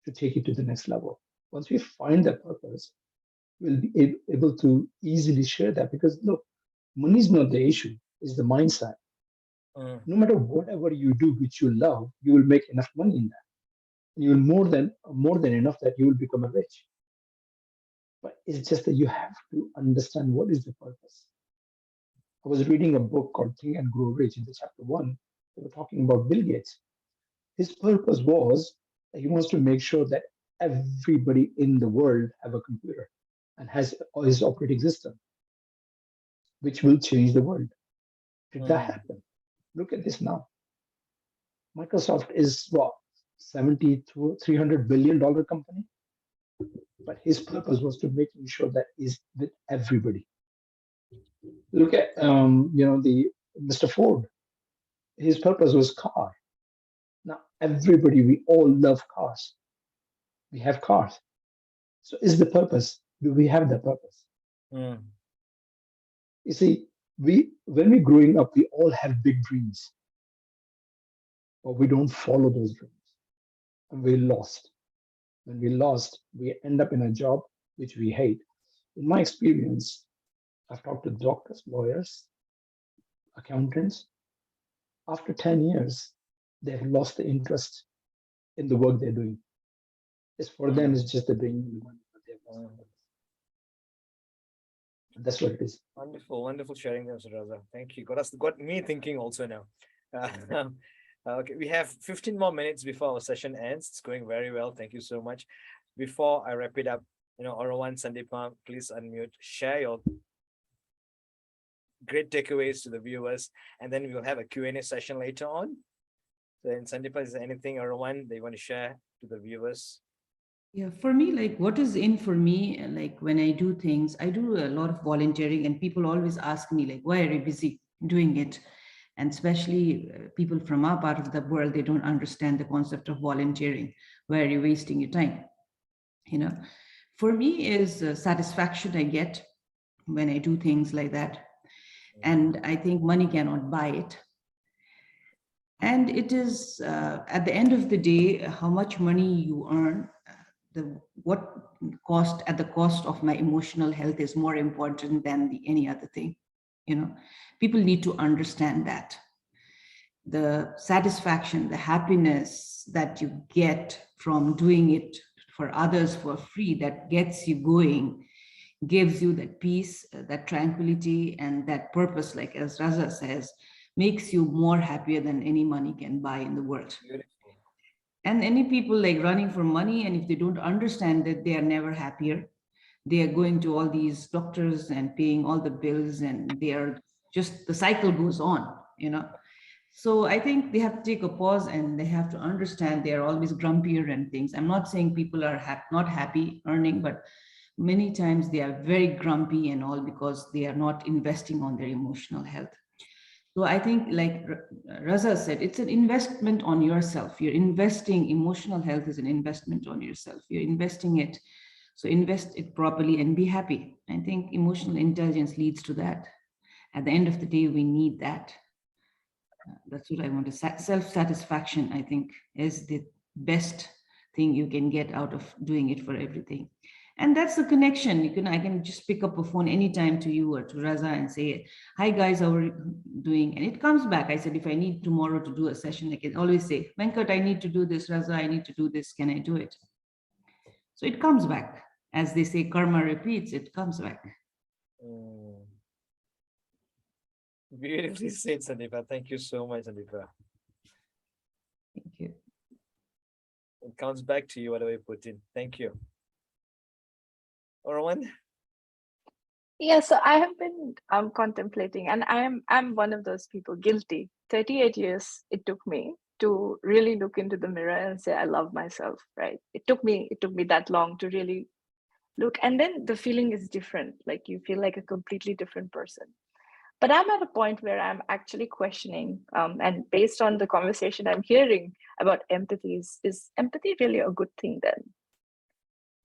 to take it to the next level. Once we find that purpose, we'll be able to easily share that because look, money is not the issue, it's the mindset. Mm. No matter whatever you do which you love, you will make enough money in that. You will more than enough that you will become a rich. But it's just that you have to understand what is the purpose. I was reading a book called Think and Grow Rich. In the chapter one, they were talking about Bill Gates. His purpose was that he wants to make sure that everybody in the world have a computer and has his operating system, which will change the world. Did that Mm. happen? Look at this now. Microsoft is what, 70 to $300 billion company, but his purpose was to making sure that is with everybody. Look at the Mr. Ford. His purpose was car. Now everybody, we all love cars. We have cars. So is the purpose? Do we have the purpose? Mm. You see, we when we're growing up, we all have big dreams, but we don't follow those dreams, and we're lost. When we're lost, we end up in a job which we hate. In my experience, I've talked to doctors, lawyers, accountants. After 10 years, they've lost the interest in the work they're doing. It's for them, Mm. it's just they're bringing the money, but they've lost the Mm. purpose. And that's what it is. Wonderful, wonderful sharing there, Mr. Raza. Thank you. Got me thinking also now. Okay, we have 15 more minutes before our session ends. It's going very well. Thank you so much. Before I wrap it up, Orawan, Sandipa, please unmute, share your great takeaways to the viewers, and then we'll have a Q&A session later on. Then Sandipa, is there anything, Orawan, they want to share to the viewers? Yeah, for me, like what is in for me, like when I do things, I do a lot of volunteering, and people always ask me, like, why are you busy doing it? And especially people from our part of the world, they don't understand the concept of volunteering. Why are you wasting your time? You know, for me is satisfaction I get when I do things like that. And I think money cannot buy it. And it is at the end of the day, how much money you earn, the what cost at the cost of my emotional health is more important than any other thing. People need to understand that the satisfaction, the happiness that you get from doing it for others for free, that gets you going, gives you that peace, that tranquility, and that purpose, like as Raza says, makes you more happier than any money can buy in the world. Beautiful. And any people like running for money, and if they don't understand that, they are never happier. They are going to all these doctors and paying all the bills, and they are just, the cycle goes on. So I think they have to take a pause, and they have to understand they are always grumpier and things. I'm not saying people are not happy earning, but many times they are very grumpy and all because they are not investing on their emotional health. So I think, like Raza said, it's an investment on yourself. You're investing, emotional health is an investment on yourself. You're investing it. So invest it properly and be happy. I think emotional intelligence leads to that. At the end of the day, we need that. That's what I want to say. Self-satisfaction, I think, is the best thing you can get out of doing it for everything. And that's the connection. I can just pick up a phone anytime to you or to Raza and say, hi guys, how are you doing? And it comes back. I said, if I need tomorrow to do a session, I can always say, Venkat, I need to do this. Raza, I need to do this. Can I do it? So it comes back. As they say, karma repeats, it comes back. Beautifully said, Sandipa. Thank you so much, Sandipa. Thank you. It comes back to you, whatever you put in. Thank you. Orawan? Yeah, so I have been contemplating, and I'm one of those people, guilty. 38 years it took me to really look into the mirror and say I love myself, right? It took me that long to really look, and then the feeling is different. Like you feel like a completely different person. But I'm at a point where I'm actually questioning, and based on the conversation I'm hearing about empathy, is empathy really a good thing then?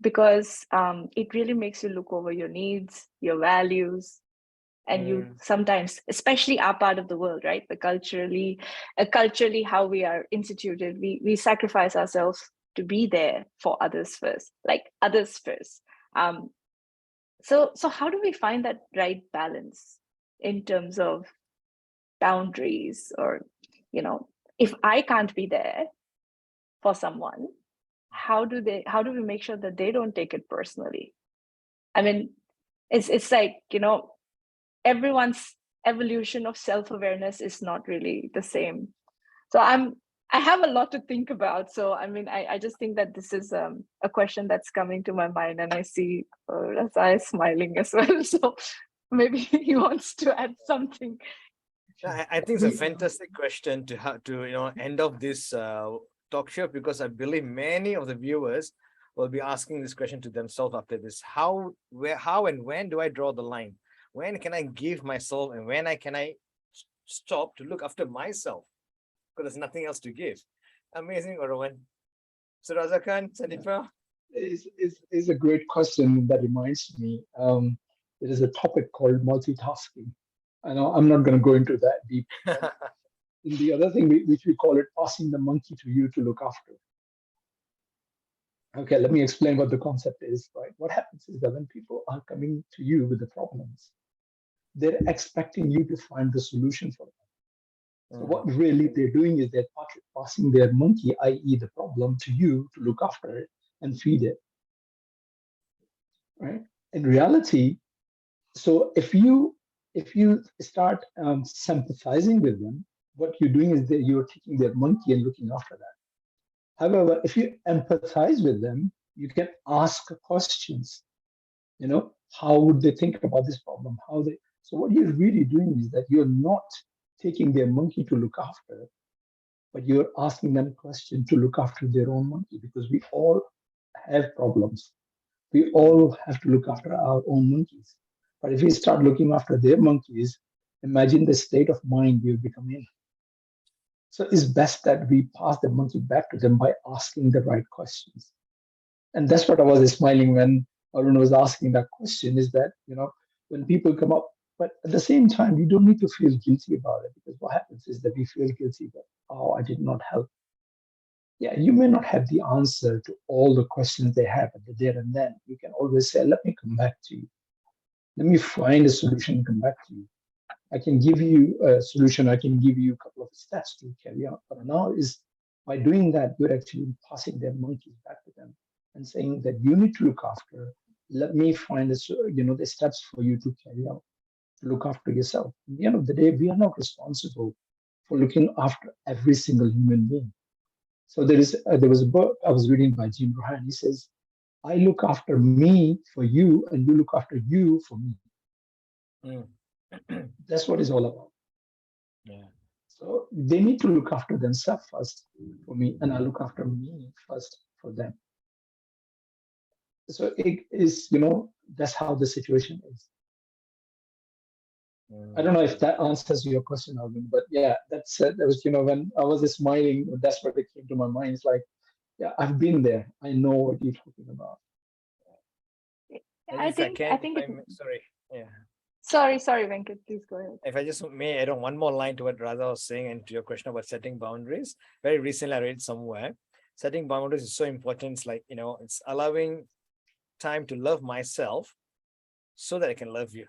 because it really makes you look over your needs, your values, and you sometimes, especially our part of the world, right? The culturally how we are instituted, we sacrifice ourselves to be there for others first, like others first. So how do we find that right balance in terms of boundaries, or, if I can't be there for someone, how do we make sure that they don't take it personally? I mean, it's like, everyone's evolution of self-awareness is not really the same. So I have a lot to think about. So I mean, I just think that this is a question that's coming to my mind, and I see Raza is smiling as well. So maybe he wants to add something. I think it's a fantastic question to have to end of this talk show, because I believe many of the viewers will be asking this question to themselves after this. How and when do I draw the line? When can I give myself, and when can I stop to look after myself? Because there's nothing else to give. Amazing, Rowan. So Raza Khan, Sandipa? Is a great question that reminds me. There is a topic called multitasking. I know I'm not going to go into that deep. In the other thing, which we call it passing the monkey to you to look after. Okay, let me explain what the concept is, right? What happens is that when people are coming to you with the problems, they're expecting you to find the solution for them. So what really they're doing is they're passing their monkey, i.e. the problem, to you to look after it and feed it, right? In reality, so if you start sympathizing with them, what you're doing is that you're taking their monkey and looking after that. However, if you empathize with them, you can ask questions. How would they think about this problem? So what you're really doing is that you're not taking their monkey to look after, but you're asking them a question to look after their own monkey, because we all have problems. We all have to look after our own monkeys. But if we start looking after their monkeys, imagine the state of mind we'll become in. So it's best that we pass the monkey back to them by asking the right questions. And that's what I was smiling when Arun was asking that question, is that, when people come up, but at the same time, you don't need to feel guilty about it, because what happens is that we feel guilty that, oh, I did not help. Yeah, you may not have the answer to all the questions they have at the there and then. You can always say, let me come back to you. Let me find a solution and come back to you. I can give you a solution. I can give you a couple of steps to carry out. But now is by doing that, you're actually passing their monkeys back to them and saying that you need to look after. Let me find the steps for you to carry out, to look after yourself. At the end of the day, we are not responsible for looking after every single human being. So there was a book I was reading by Jim Rohan. He says, I look after me for you, and you look after you for me. That's what it's all about. Yeah. So they need to look after themselves first for me, and I look after me first for them. So it is, that's how the situation is. I don't know if that answers your question, Alvin, but yeah, that was, when I was smiling, that's what came to my mind. It's like, yeah, I've been there. I know what you're talking about. I think sorry. Yeah. Sorry, Venkat, please go ahead. If I just may add on one more line to what Raza was saying and to your question about setting boundaries. Very recently, I read somewhere, setting boundaries is so important. It's like, it's allowing time to love myself so that I can love you.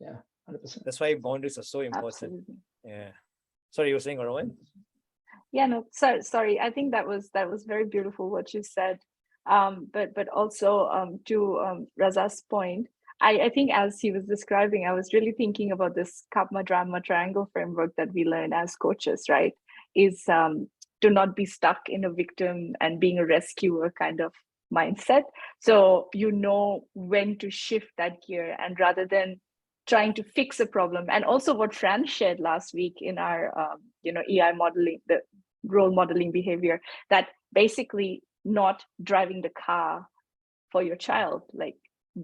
Yeah, 100%. That's why boundaries are so important. Absolutely. Yeah. Sorry, you were saying, Rowan? Yeah, no, sorry. I think that was very beautiful what you said. But also to Raza's point, I think as he was describing, I was really thinking about this karma drama triangle framework that we learn as coaches, right? Is to not be stuck in a victim and being a rescuer kind of mindset. So when to shift that gear, and rather than trying to fix a problem. And also what Fran shared last week in our EI modeling, the role modeling behavior, that basically not driving the car for your child, like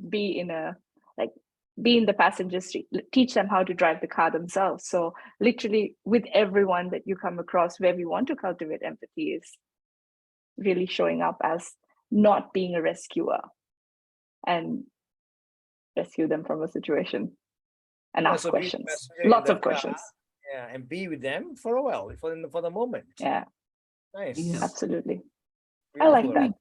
be in the passenger seat, teach them how to drive the car themselves. So literally with everyone that you come across, where we want to cultivate empathy is really showing up as not being a rescuer and rescue them from a situation and ask So be questions, passenger in lots the of car, questions. yeah, and be with them for a while, for the moment. Yeah, Nice. Yeah. absolutely. I like that.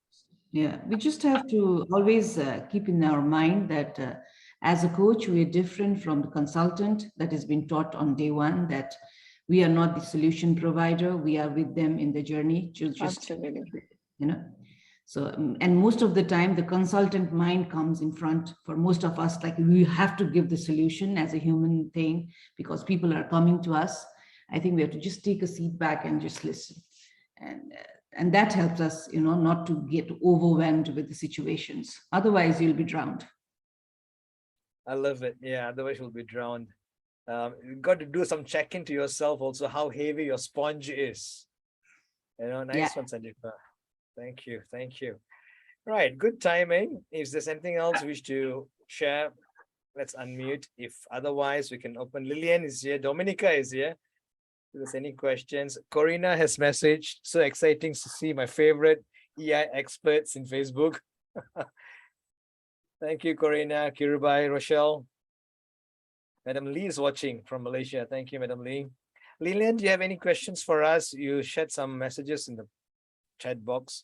Yeah, we just have to always keep in our mind that as a coach, we are different from the consultant that has been taught on day one, that we are not the solution provider. We are with them in the journey. Absolutely. You know, so, and most of the time, the consultant mind comes in front for most of us, like we have to give the solution as a human thing because people are coming to us. I think we have to just take a seat back and just listen. And that helps us, not to get overwhelmed with the situations. Otherwise, you'll be drowned. I love it. Yeah, otherwise you'll be drowned. You've got to do some check-in to yourself also, how heavy your sponge is. Nice one, Sandipa. Thank you. Thank you. Right, good timing. If there's anything else we wish to share, let's unmute. If otherwise, we can open. Lillian is here. Dominica is here. If there's any questions, Corina has messaged. So exciting to see my favorite EI experts in Facebook. Thank you, Corina, Kirubai, Rochelle. Madam Lee is watching from Malaysia. Thank you, Madam Lee. Lillian, do you have any questions for us? You shared some messages in the chat box.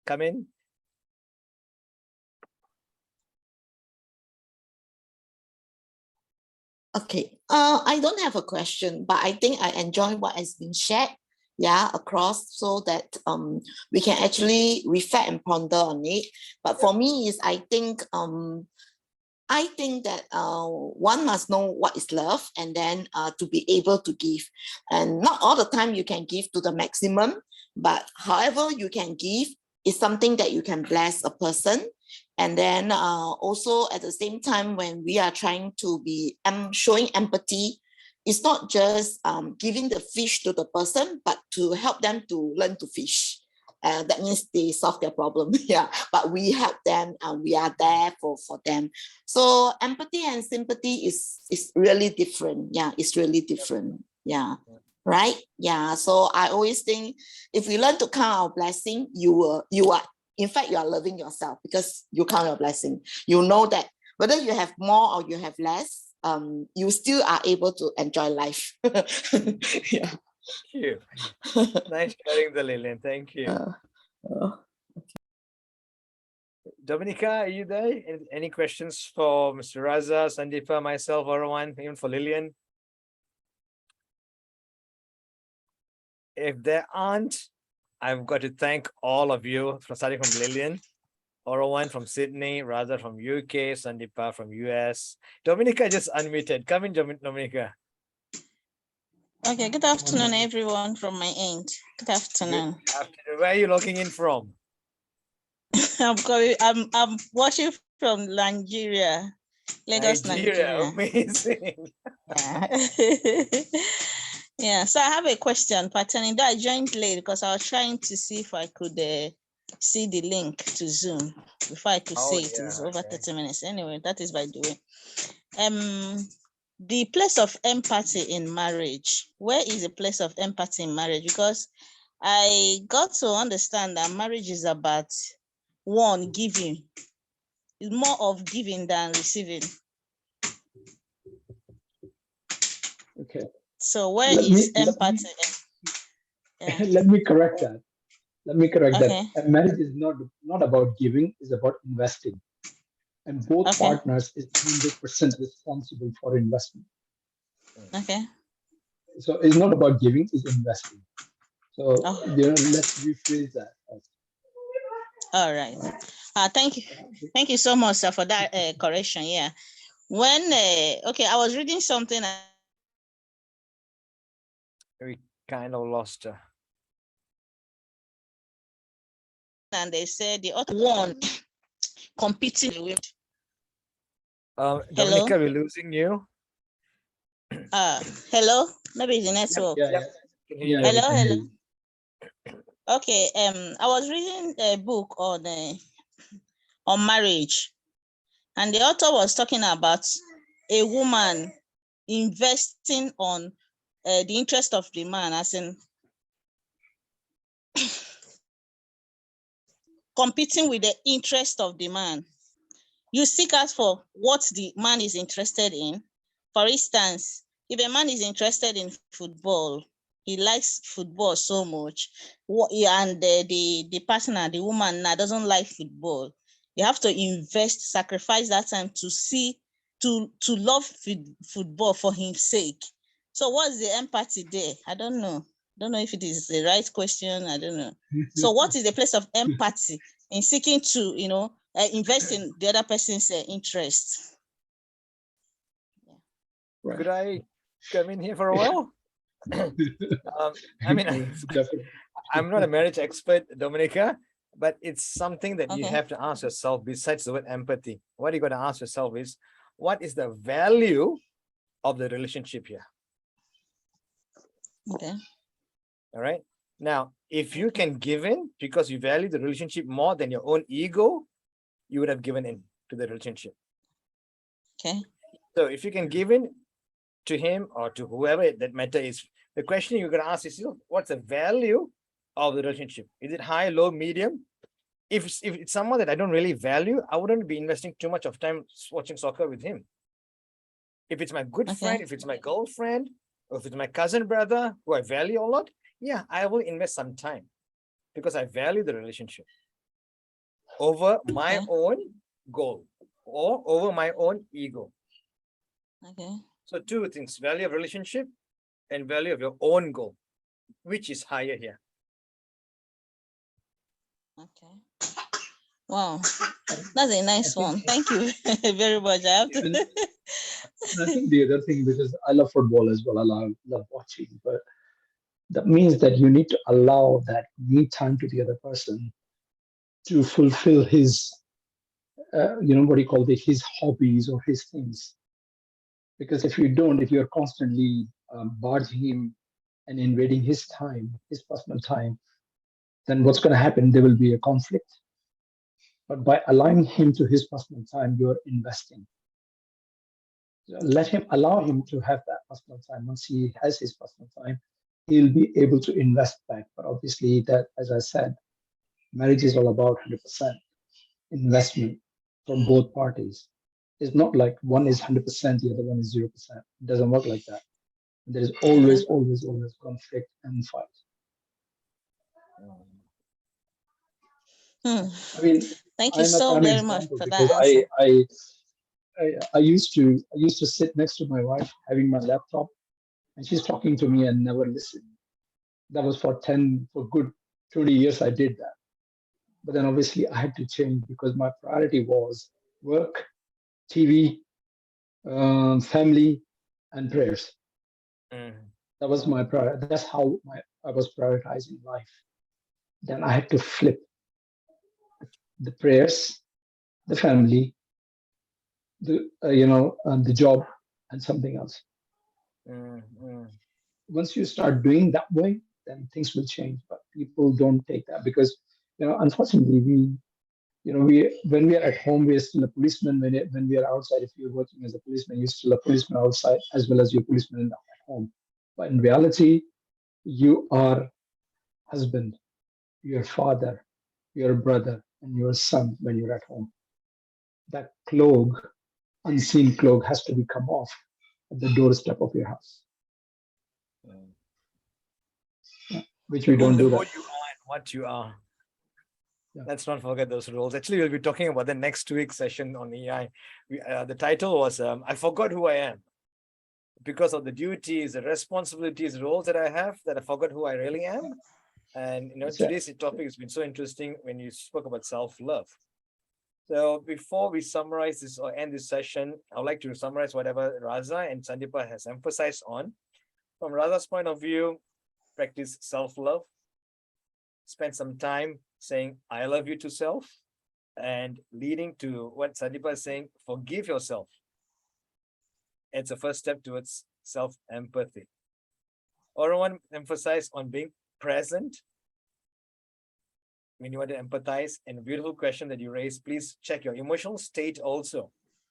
Come in. Okay, I don't have a question, but I think I enjoy what has been shared, across, so that we can actually reflect and ponder on it. But for me, is I think that one must know what is love, and then to be able to give. And not all the time you can give to the maximum, but however you can give is something that you can bless a person. And then also at the same time, when we are trying to be showing empathy, it's not just giving the fish to the person, but to help them to learn to fish. That means they solve their problem. But we help them and we are there for them. So empathy and sympathy is really different. It's really different. Right. So I always think if we learn to count our blessing, you are, in fact, you are loving yourself because you count your blessing. You know that whether you have more or you have less, you still are able to enjoy life. Thank you. Nice sharing the Lillian. Thank you. Dominica, are you there? Any questions for Mr. Raza, Sandipa, myself, or one, even for Lillian? If there aren't, I've got to thank all of you, starting from Lillian, Orowan from Sydney, Raza from UK, Sandipa from US. Dominica just unmuted. Come in, Dominica. Okay, good afternoon, everyone from my end. Good afternoon. Good afternoon. Where are you logging in from? I'm watching from Nigeria, Lagos, Nigeria. Amazing. Yeah, so I have a question pertaining that I joined late because I was trying to see if I could see the link to Zoom before I could see it. It's over 30 minutes. Anyway, that is by the way. The place of empathy in marriage. Where is the place of empathy in marriage? Because I got to understand that marriage is about one, giving. It's more of giving than receiving. Okay. So where is empathy? Let me correct that. Okay. A marriage is not about giving, it's about investing. And both partners is 100% responsible for investment. Okay. So it's not about giving, it's investing. So let's rephrase that. All right. Thank you so much, sir, for that correction. Yeah. When I was reading something. We kind of lost her. And they said the other one competing with. Dominica, we're losing you. Hello. Maybe it's the network. Hello. Okay. I was reading a book on marriage, and the author was talking about a woman investing on the interest of the man, as in competing with the interest of the man. You seek out for what the man is interested in. For instance, if a man is interested in football, he likes football so much, and the partner, the woman now doesn't like football, you have to invest, sacrifice that time to love football for his sake. So what's the empathy there? I don't know if it is the right question. I don't know. So what is the place of empathy in seeking to, invest in the other person's interest? Right. Could I come in here for a while? I mean, I'm not a marriage expert, Dominica, but it's something that you have to ask yourself besides the word empathy. What you got to ask yourself is, what is the value of the relationship here? Okay. All right. Now, if you can give in because you value the relationship more than your own ego, you would have given in to the relationship. Okay. So if you can give in to him or to whoever that matter is, the question you're going to ask is, what's the value of the relationship? Is it high, low, medium? If it's someone that I don't really value, I wouldn't be investing too much of time watching soccer with him. If it's my good friend, if it's my girlfriend, or if it's my cousin brother who I value a lot, yeah, I will invest some time because I value the relationship over my own goal or over my own ego. Okay. So two things, value of relationship and value of your own goal. Which is higher here? Okay. Wow, that's a nice one. Thank you very much. I have to. I think the other thing, because I love football as well, I love watching, but that means that you need to allow that me time to the other person to fulfill his, what do you call it, his hobbies or his things. Because if you don't, if you're constantly barging him and invading his time, his personal time, then what's going to happen? There will be a conflict. But by allowing him to his personal time, you're investing. Allow him to have that personal time. Once he has his personal time, he'll be able to invest back. But obviously, that, as I said, marriage is all about 100% investment from both parties. It's not like one is 100%, the other one is 0%. It doesn't work like that. There is always conflict and fight. I mean, thank you I'm a so prime very much example for because that answer. I used to sit next to my wife having my laptop, and she's talking to me and never listen. That was for good 20 years I did that. But then obviously I had to change because my priority was work, TV, family, and prayers. That was my priority. That's how I was prioritizing life. Then I had to flip the prayers, the family, the job, and something else. Once you start doing that way, then things will change. But people don't take that because, unfortunately, when we are at home, we are still a policeman. When we are outside, if you're working as a policeman, you're still a policeman outside as well as your policeman at home. But in reality, you are husband, your father, your brother, and your son when you're at home. That cloak, unseen cloak, has to be come off at the doorstep of your house. Which we don't do that. Who you are and what you are. Yeah. Let's not forget those rules. Actually, we'll be talking about the next week's session on EI. The title was I Forgot Who I Am. Because of the duties, the responsibilities, the roles that I have, that I forgot who I really am. And today's topic has been so interesting when you spoke about self-love. So before we summarize this or end this session, I'd like to summarize whatever Raza and Sandipa has emphasized on. From Raza's point of view, practice self-love. Spend some time saying, I love you to self, and leading to what Sandipa is saying, forgive yourself. It's a first step towards self-empathy. Everyone emphasize on being present when you want to empathize. And a beautiful question that you raised, please check your emotional state also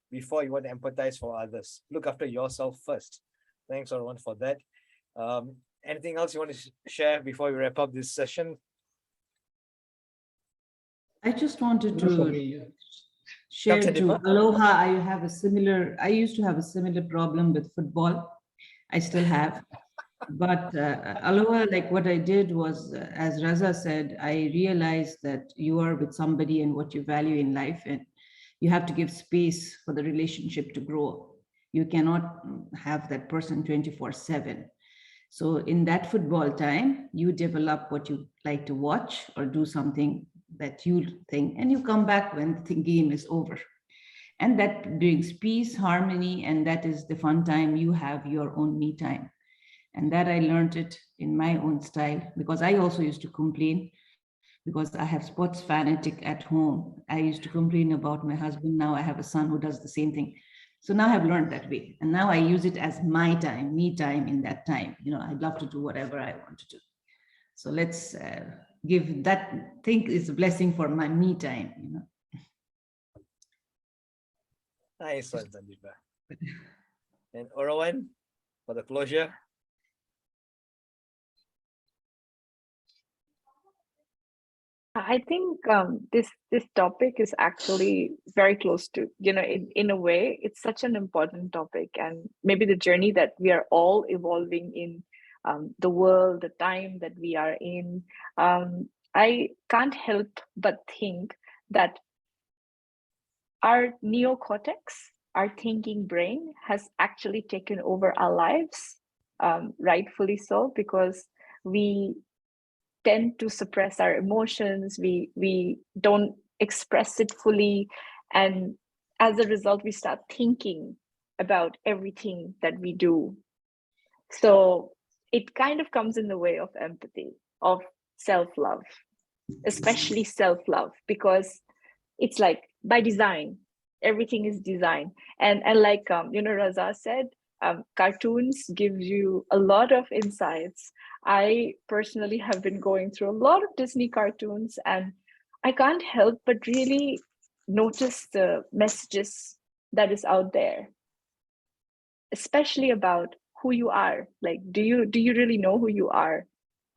before you want to empathize for others. Look after yourself first. Thanks everyone for that. Anything else you want to share before we wrap up this session? I just wanted For to me, share to Sandipa. Aloha. I used to have a similar problem with football. I still have. But Aloha, like what I did was, as Raza said, I realized that you are with somebody and what you value in life, and you have to give space for the relationship to grow. You cannot have that person 24/7. So in that football time, you develop what you like to watch or do something that you think, and you come back when the game is over. And that brings peace, harmony, and that is the fun time. You have your own me time. And that I learned it in my own style, because I also used to complain, because I have sports fanatic at home. I used to complain about my husband. Now I have a son who does the same thing. So now I've learned that way. And now I use it as my time, me time in that time. I'd love to do whatever I want to do. So let's give that, think is a blessing for my me time. Nice one, Sandipa. And Orawan, for the closure. I think this topic is actually very close to, in a way, it's such an important topic, and maybe the journey that we are all evolving in, the world, the time that we are in. I can't help but think that our neocortex, our thinking brain, has actually taken over our lives, rightfully so, because we tend to suppress our emotions. We don't express it fully, and as a result, we start thinking about everything that we do. So it kind of comes in the way of empathy, of self-love, especially self-love, because it's like by design, everything is designed. And like Raza said, cartoons give you a lot of insights. I personally have been going through a lot of Disney cartoons, and I can't help but really notice the messages that is out there, especially about who you are. Like, do you really know who you are?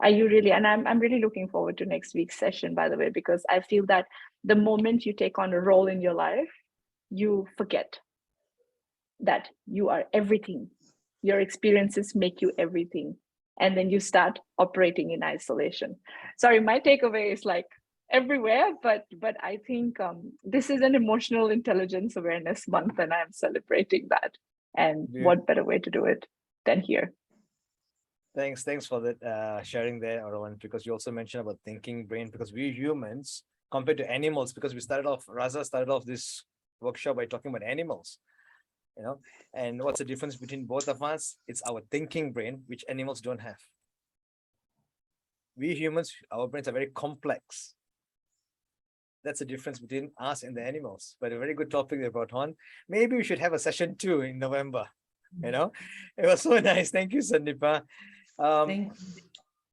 Are you really? And I'm really looking forward to next week's session, by the way, because I feel that the moment you take on a role in your life, you forget that you are everything. Your experiences make you everything. And then you start operating in isolation. Sorry, my takeaway is like everywhere, but I think this is an emotional intelligence awareness month, and I'm celebrating that. And what better way to do it than here? Thanks for that sharing there, Orawan, because you also mentioned about thinking brain, because we humans, compared to animals, because Raza started off this workshop by talking about animals, and what's the difference between both of us? It's our thinking brain, which animals don't have. We humans, our brains are very complex. That's the difference between us and the animals. But a very good topic they brought on. Maybe we should have a session 2 in November. It was so nice. Thank you, Sandipa.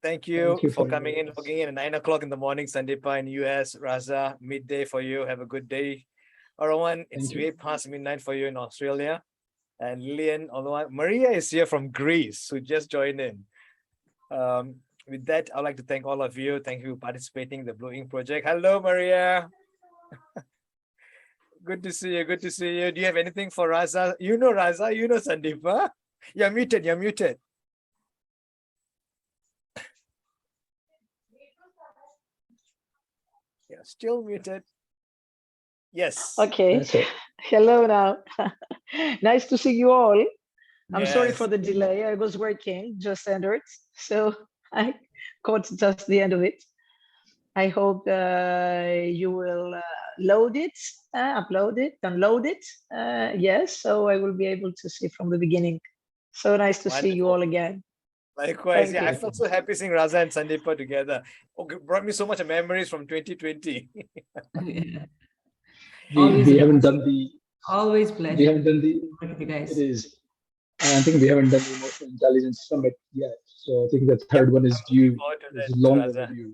Thank you for coming in, logging in at 9 o'clock in the morning, Sandipa in US, Raza, midday for you. Have a good day. Orawan, it's way past midnight for you in Australia. And Lillian, Maria is here from Greece, who just joined in. With that, I'd like to thank all of you. Thank you for participating in the Blue Ink Project. Hello, Maria. Good to see you. Good to see you. Do you have anything for Raza? You know Raza, you know Sandipa. You're muted. You're muted. You're still muted. Yes. Okay. Hello now. Nice to see you all. I'm sorry Yes. for the delay. I was working, just entered, so I caught just the end of it. I hope you will load it, upload it, download it. Yes, so I will be able to see from the beginning. So nice to see you all again. Likewise. Thank I you. felt so happy seeing Raza and Sandipa together. Brought me so much memories from 2020. we haven't done the always pleasure. We haven't done the guys. It is. I think we haven't done the emotional intelligence summit yet. So I think the third one is due. It's long overdue.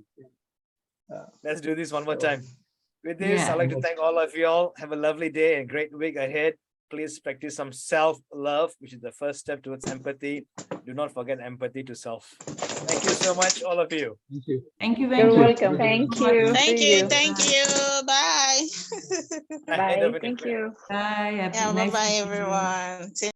Let's do this one more time. With this, I'd like to thank all of you all. Have a lovely day and great week ahead. Please practice some self-love, which is the first step towards empathy. Do not forget empathy to self. Thank you so much, all of you. Thank you. Thank you, You're Venkat. welcome. Thank Much. you. Thank See you. you. Thank you. Bye. End Bye. of an Thank event. you. Bye. Yeah, Nice bye-bye, meeting you. everyone.